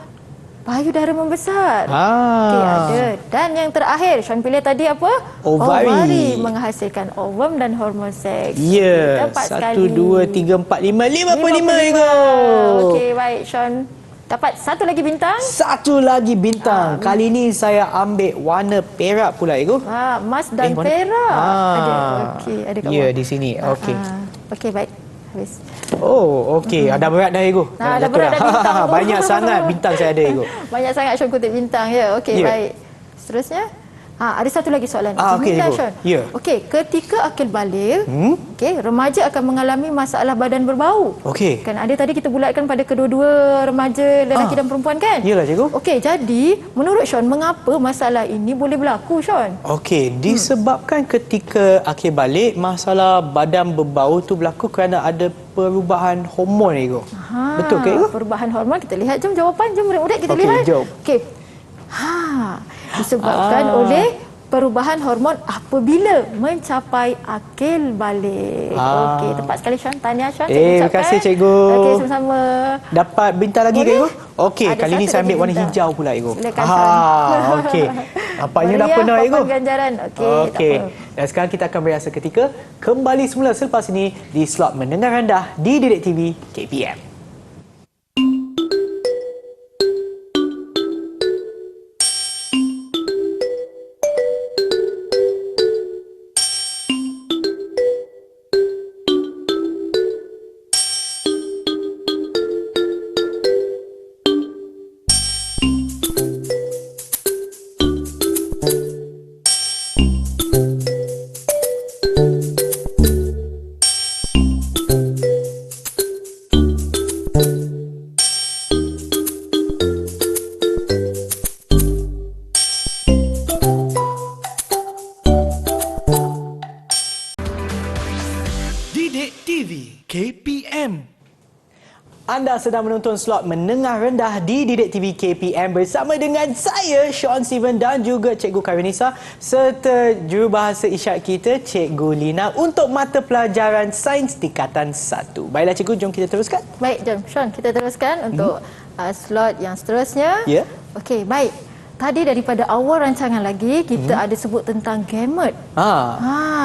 payudara membesar. Okey, ada. Dan yang terakhir, Sean pilih tadi apa? Ovari. Menghasilkan ovum dan hormon seks. Ya. Tepat 1, 2, 3, 4, 5. 55 Ego. Okey, baik Sean. Dapat satu lagi bintang. Satu lagi bintang. Kali ni saya ambil warna perak pula Ego. Emas dan warna- perak. Ada. Okey, ada kat Ya, bawah. di sini. Okey. Okey, baik. Habis. Oh, okey. Dah berat dah Ego. Dah Jatuh berat dah bintang tu. Banyak sangat bintang saya ada Ego. Banyak sangat Sean kutip bintang ya. Okey, Ya. baik. Seterusnya, ada satu lagi soalan. Okey, Bismillah, Ibu. Sean. Ya. Okey, ketika akil balik, okey, remaja akan mengalami masalah badan berbau. Okey. Kan ada tadi kita bulatkan pada kedua-dua remaja lelaki dan perempuan kan? Yalah, cikgu. Okey, jadi menurut Sean mengapa masalah ini boleh berlaku, Sean? Okey, disebabkan ketika akhir balik masalah badan berbau tu berlaku kerana ada perubahan hormon Ego. Betul ke Ego? Perubahan hormon, kita lihat jom jawapan, jom murid-murid kita Okey, lihat. jom. Okey. Disebabkan oleh perubahan hormon apabila mencapai akil balik. Okey, tepat sekali Sean. Tahniah Sean. Terima kasih, cikgu. Okey, sama-sama. Dapat bintang lagi ke Boleh? Ego? Okey, Ada kali ni satu saya lagi ambil warna bintang. hijau pula Ego. Silakan Sean. Okey. Nampaknya dah Meriah pernah Ego. papan ganjaran. Okey, tak Okey. apa. Dan sekarang kita akan berehat seketika kembali semula selepas ini di slot mendengar rendah di Didik TV KPM. Didik TV KPM. Anda sedang menonton slot menengah rendah di Didik TV KPM bersama dengan saya, Sean Steven dan juga Cikgu Karinisa serta jurubahasa isyarat kita, Cikgu Lina untuk mata pelajaran Sains Tingkatan 1. Baiklah Cikgu, jom kita teruskan. Baik, jom Sean, kita teruskan untuk slot yang seterusnya. Ya. Okey, baik. Tadi daripada awal rancangan lagi, kita ada sebut tentang gamet.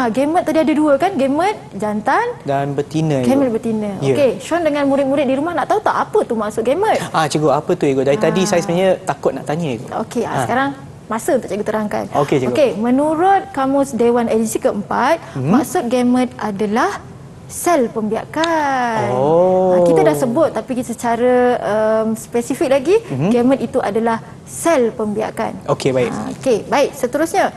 Gamet tadi ada dua kan? Gamet jantan, Dan betina. Cikgu. gamet betina. Ya. Okey, Sean dengan murid-murid di rumah nak tahu tak apa tu maksud gamet? Cikgu, apa tu Cikgu? Dari tadi saya sebenarnya takut nak tanya Cikgu. Okey, sekarang masa untuk cikgu terangkan. Okey, cikgu. Okey, menurut Kamus Dewan Edisi keempat, maksud gamet adalah sel pembiakan. Kita dah sebut tapi kita secara spesifik lagi, gamet itu adalah sel pembiakan. Okey, baik. Okey, baik. Seterusnya,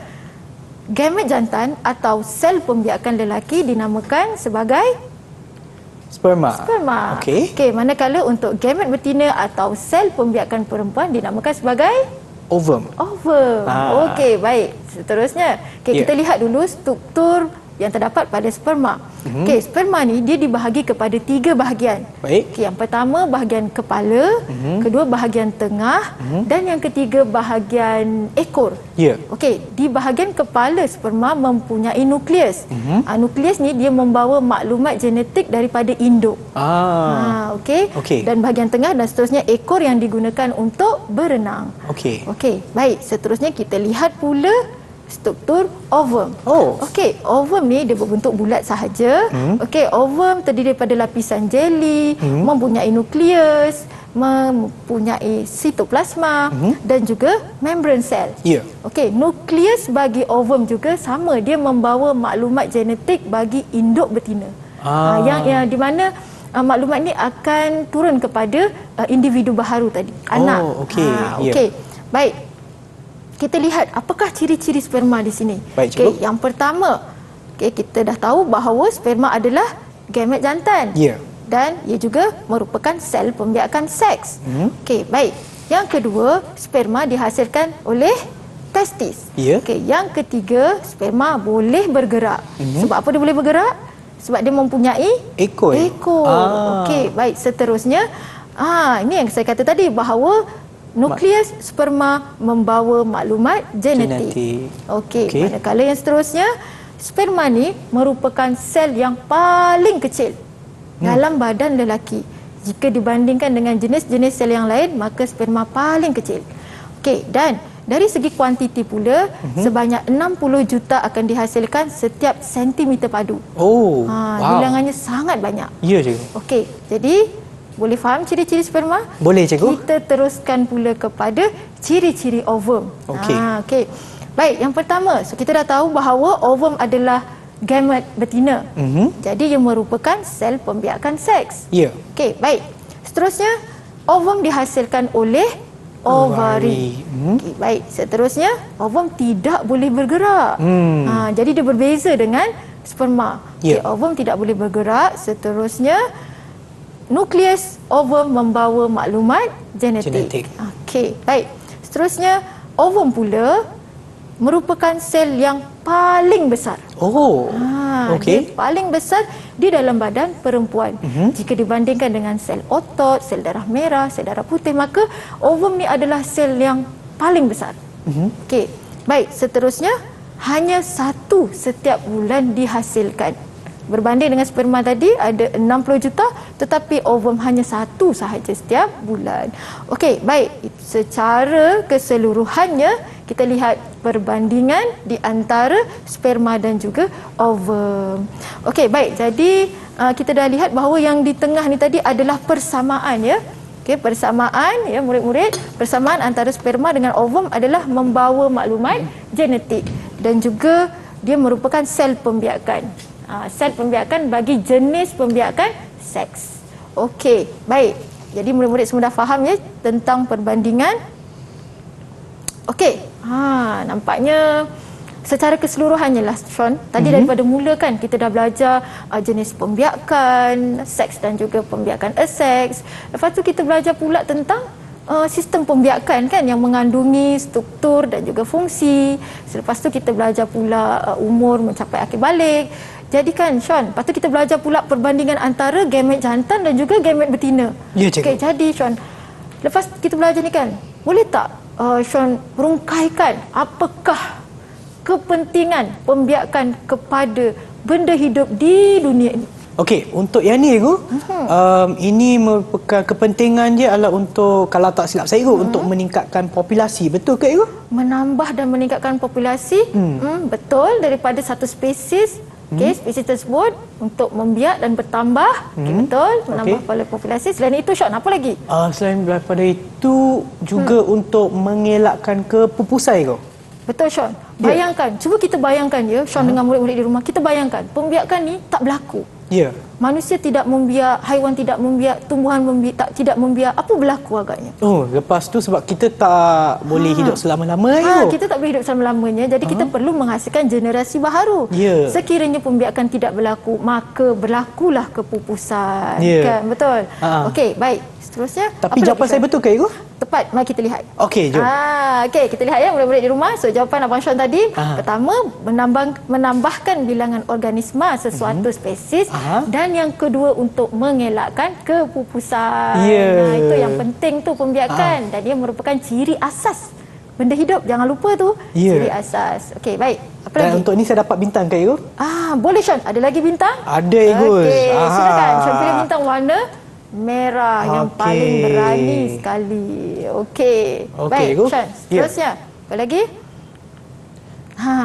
gamet jantan atau sel pembiakan lelaki dinamakan sebagai Sperma. sperma. Okey. Okey, manakala untuk gamet betina atau sel pembiakan perempuan dinamakan sebagai Ovum. ovum. Okey, baik. Seterusnya, Ya. kita lihat dulu struktur yang terdapat pada sperma. Okey, sperma ni dia dibahagi kepada 3 bahagian. Baik. Okey, yang pertama bahagian kepala, kedua bahagian tengah dan yang ketiga bahagian ekor. Ya. Okey, di bahagian kepala sperma mempunyai nukleus. Nukleus ni dia membawa maklumat genetik daripada induk. Okey. Okey. Dan bahagian tengah dan seterusnya ekor yang digunakan untuk berenang. Okey. Okey, baik. Seterusnya kita lihat pula struktur ovum. Okey, ovum ni dia berbentuk bulat sahaja. Okey, ovum terdiri daripada lapisan jeli, mempunyai nukleus, mempunyai sitoplasma dan juga membran sel. Ya. Okey, nukleus bagi ovum juga sama, dia membawa maklumat genetik bagi induk betina. Yang di mana maklumat ni akan turun kepada individu baharu tadi, anak. Okey. Okey. Baik. Kita lihat apakah ciri-ciri sperma di sini. Baik, cikgu. Okey, yang pertama, kita dah tahu bahawa sperma adalah gamet jantan. Ya. Dan ia juga merupakan sel pembiakan seks. Okey, baik. Yang kedua, sperma dihasilkan oleh testis. Ya. Okey, yang ketiga, sperma boleh bergerak. Sebab apa dia boleh bergerak? Sebab dia mempunyai Ekor. ekor. Okey, baik. Seterusnya, ini yang saya kata tadi bahawa nukleus sperma membawa maklumat genetik. Okey, manakala yang seterusnya, sperma ni merupakan sel yang paling kecil dalam badan lelaki. Jika dibandingkan dengan jenis-jenis sel yang lain, maka sperma paling kecil. Okey, dan dari segi kuantiti pula, sebanyak 60 juta akan dihasilkan setiap sentimeter padu. Wow. Bilangannya sangat banyak. Ya, cikgu. Okey, jadi boleh faham ciri-ciri sperma? Boleh, cikgu. Kita teruskan pula kepada ciri-ciri ovum. Okey. Okey. Baik, yang pertama, so kita dah tahu bahawa ovum adalah gamet betina. Jadi ia merupakan sel pembiakan seks. Ya. Okey, baik. Seterusnya, ovum dihasilkan oleh ovari. Okey, baik. Seterusnya, ovum tidak boleh bergerak. Jadi dia berbeza dengan sperma. Ya. Okey, ovum tidak boleh bergerak. Seterusnya, nukleus ovum membawa maklumat genetik. Okey, baik. Seterusnya, ovum pula merupakan sel yang paling besar. Dia paling besar di dalam badan perempuan. Jika dibandingkan dengan sel otot, sel darah merah, sel darah putih, maka ovum ni adalah sel yang paling besar. Okey, baik. Seterusnya, hanya satu setiap bulan dihasilkan. Berbanding dengan sperma tadi ada 60 juta, tetapi ovum hanya satu sahaja setiap bulan. Okey, baik. Secara keseluruhannya kita lihat perbandingan di antara sperma dan juga ovum. Okey, baik. Jadi kita dah lihat bahawa yang di tengah ni tadi adalah persamaan, ya. Okey, persamaan, ya murid-murid, persamaan antara sperma dengan ovum adalah membawa maklumat genetik dan juga dia merupakan sel pembiakan. Sel pembiakan bagi jenis pembiakan seks. Okey, baik. Jadi murid-murid semua dah faham, ya, tentang perbandingan. Okey. Nampaknya secara keseluruhannya lah, Sean. Tadi daripada mula kan kita dah belajar jenis pembiakan seks dan juga pembiakan aseks. Lepas tu kita belajar pula tentang sistem pembiakan kan yang mengandungi struktur dan juga fungsi. Selepas tu kita belajar pula umur mencapai akhir balik. Jadi kan, Sean, lepas tu kita belajar pula perbandingan antara gamet jantan dan juga gamet betina. Ya, cikgu. Okey, jadi Sean, lepas kita belajar ni kan, boleh tak Sean rungkaikan apakah kepentingan pembiakan kepada benda hidup di dunia ini? Okey, untuk yang ni, Cikgu, ini merupakan kepentingan dia adalah untuk, kalau tak silap saya, Cikgu, untuk meningkatkan populasi. Betul ke, Cikgu? Menambah dan meningkatkan populasi, betul, daripada satu spesies. Okey, spesies tersebut untuk membiak dan bertambah. Okey, betul, menambah populasi. Selain itu, Sean, apa lagi? Selain daripada itu, juga untuk mengelakkan kepupusan, Cikgu. Betul, Sean. Bayangkan, cuba kita bayangkan, ya, Sean, dengan murid-murid di rumah, kita bayangkan, pembiakan ni tak berlaku. Ya. Manusia tidak membiak, haiwan tidak membiak, tumbuhan tidak membiak. Apa berlaku agaknya? Lepas tu sebab kita tak boleh hidup selama-lama, Cikgu. Kita tak boleh hidup selama-lamanya. Jadi kita perlu menghasilkan generasi baharu. Ya. Sekiranya pembiakan tidak berlaku, maka berlakulah kepupusan. Ya. Kan? Betul. Okey, baik. Seterusnya, Tapi jawapan saya betul ke, Cikgu? Tepat. Mari kita lihat. Okey, jom. Okey, kita lihat, ya, murid-murid di rumah. So, jawapan Abang Sean tadi, pertama, menambahkan bilangan organisma sesuatu spesies, dan yang kedua untuk mengelakkan kepupusan. Ya. Itu yang penting tu pembiakan, dan dia merupakan ciri asas benda hidup. Jangan lupa tu, ciri asas. Okey, baik. Apa Dan lagi? untuk ni saya dapat bintang ke, Cikgu? Boleh, Sean. Ada lagi bintang? Ada, Cikgu. Okey, silakan. Sean pilih bintang warna merah yang paling berani sekali. Okey. Baik, Cikgu. Sean. Seterusnya, apa lagi?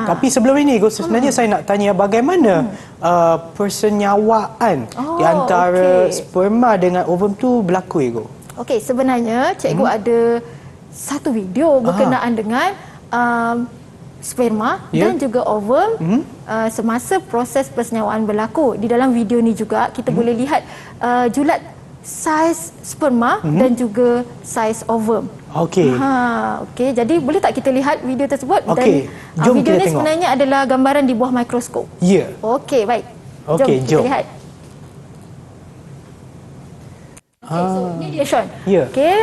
Tapi sebelum ini, Cikgu, sebenarnya saya nak tanya bagaimana persenyawaan di antara sperma dengan ovum tu berlaku, Cikgu? Okey, sebenarnya cikgu ada satu video berkenaan dengan sperma dan juga ovum semasa proses persenyawaan berlaku. Di dalam video ni juga kita boleh lihat julat saiz sperma dan juga saiz ovum. Okey. Okey, jadi boleh tak kita lihat video tersebut? Okey, Dan jom video kita ni tengok. sebenarnya adalah gambaran di bawah mikroskop. Ya. Okey, baik. Okey, Kita jom. lihat. Okay, so ini dia, Sean. Ya. Okey,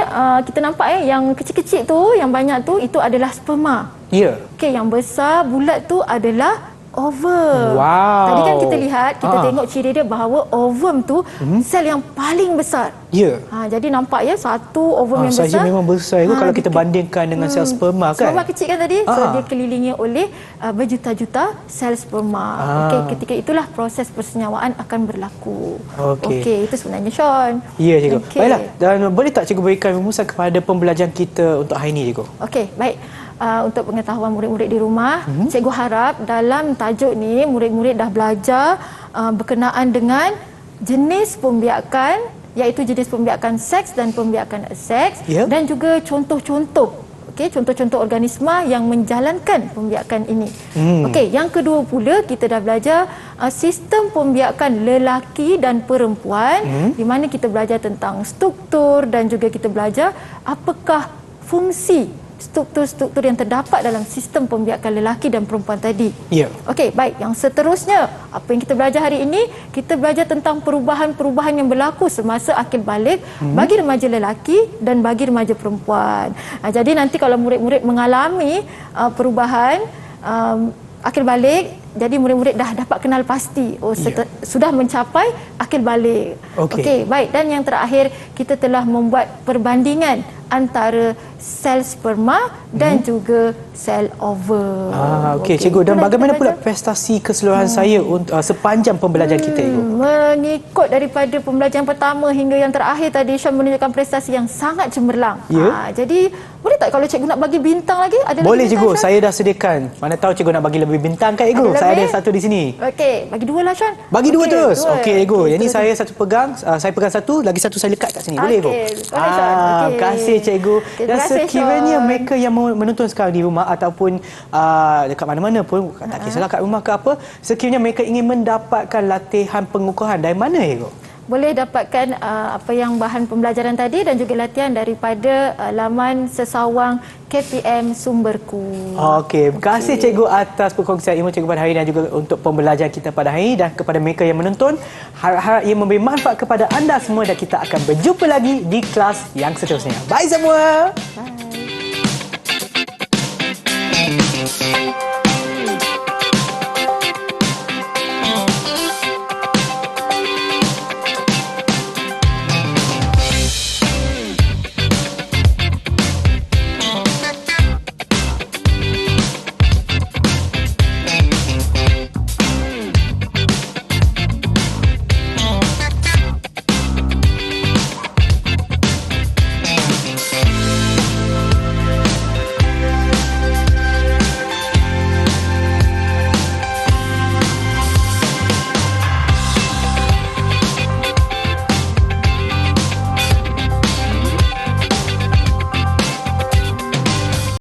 kita nampak yang kecil-kecil tu, yang banyak tu, itu adalah sperma. Ya. Okey, yang besar bulat tu adalah ovum. Wow. Tadi kan kita lihat, kita tengok ciri dia bahawa ovum tu sel yang paling besar. Ya. Jadi nampak ya, satu ovum yang Saiznya besar. memang besar kalau kita bandingkan dengan sel sperma kan. Sperma kecil kan tadi. So dia kelilingi oleh berjuta-juta sel sperma. Okey, ketika itulah proses persenyawaan akan berlaku. Okey, itu sebenarnya Sean. Ya, cikgu. Okay. Baiklah, dan boleh tak cikgu berikan rumusan kepada pembelajaran kita untuk hari ini, cikgu? Okey, baik. Untuk pengetahuan murid-murid di rumah, cikgu harap dalam tajuk ni murid-murid dah belajar berkenaan dengan jenis pembiakan, iaitu jenis pembiakan seks dan pembiakan aseks, dan juga contoh-contoh, contoh-contoh organisma yang menjalankan pembiakan ini. Okey, yang kedua pula kita dah belajar sistem pembiakan lelaki dan perempuan, di mana kita belajar tentang struktur dan juga kita belajar apakah fungsi struktur-struktur yang terdapat dalam sistem pembiakan lelaki dan perempuan tadi. Ya. Okey, baik. Yang seterusnya, apa yang kita belajar hari ini, kita belajar tentang perubahan-perubahan yang berlaku semasa akil balik bagi remaja lelaki dan bagi remaja perempuan. Jadi nanti kalau murid-murid mengalami perubahan akil balik, jadi murid-murid dah dapat kenal pasti sudah mencapai akil balik. Okey, baik. Dan yang terakhir, kita telah membuat perbandingan antara sel sperma dan juga sel ovum. Okey, cikgu. Dan bagaimana pula prestasi keseluruhan saya sepanjang pembelajaran kita, cikgu? Mengikut daripada pembelajaran pertama hingga yang terakhir tadi, Syam menunjukkan prestasi yang sangat cemerlang. Jadi, boleh tak kalau cikgu nak bagi bintang lagi? Ada boleh, lagi cikgu. bintang, Saya dah sediakan. Mana tahu cikgu nak bagi lebih bintang kan, cikgu? Saya ada satu di sini. Okey, bagi dua lah, Syam. Bagi dua terus? Okey, cikgu. Yang ni dua. saya satu pegang, saya pegang satu, lagi satu saya lekat kat sini. Boleh, cikgu? Boleh, Syam. Terima kasih, cikgu. Dan kasih, sekiranya Syam. mereka yang menonton sekarang di rumah ataupun dekat mana-mana pun, tak kisahlah kat rumah ke apa, sekiranya mereka ingin mendapatkan latihan pengukuhan dari mana, cikgu? Boleh dapatkan apa yang bahan pembelajaran tadi dan juga latihan daripada laman sesawang KPM Sumberku. Okey, terima kasih cikgu atas perkongsian ilmu cikgu pada hari ini dan juga untuk pembelajaran kita pada hari ini, dan kepada mereka yang menonton, harap-harap ia memberi manfaat kepada anda semua dan kita akan berjumpa lagi di kelas yang seterusnya. Bye semua. Bye.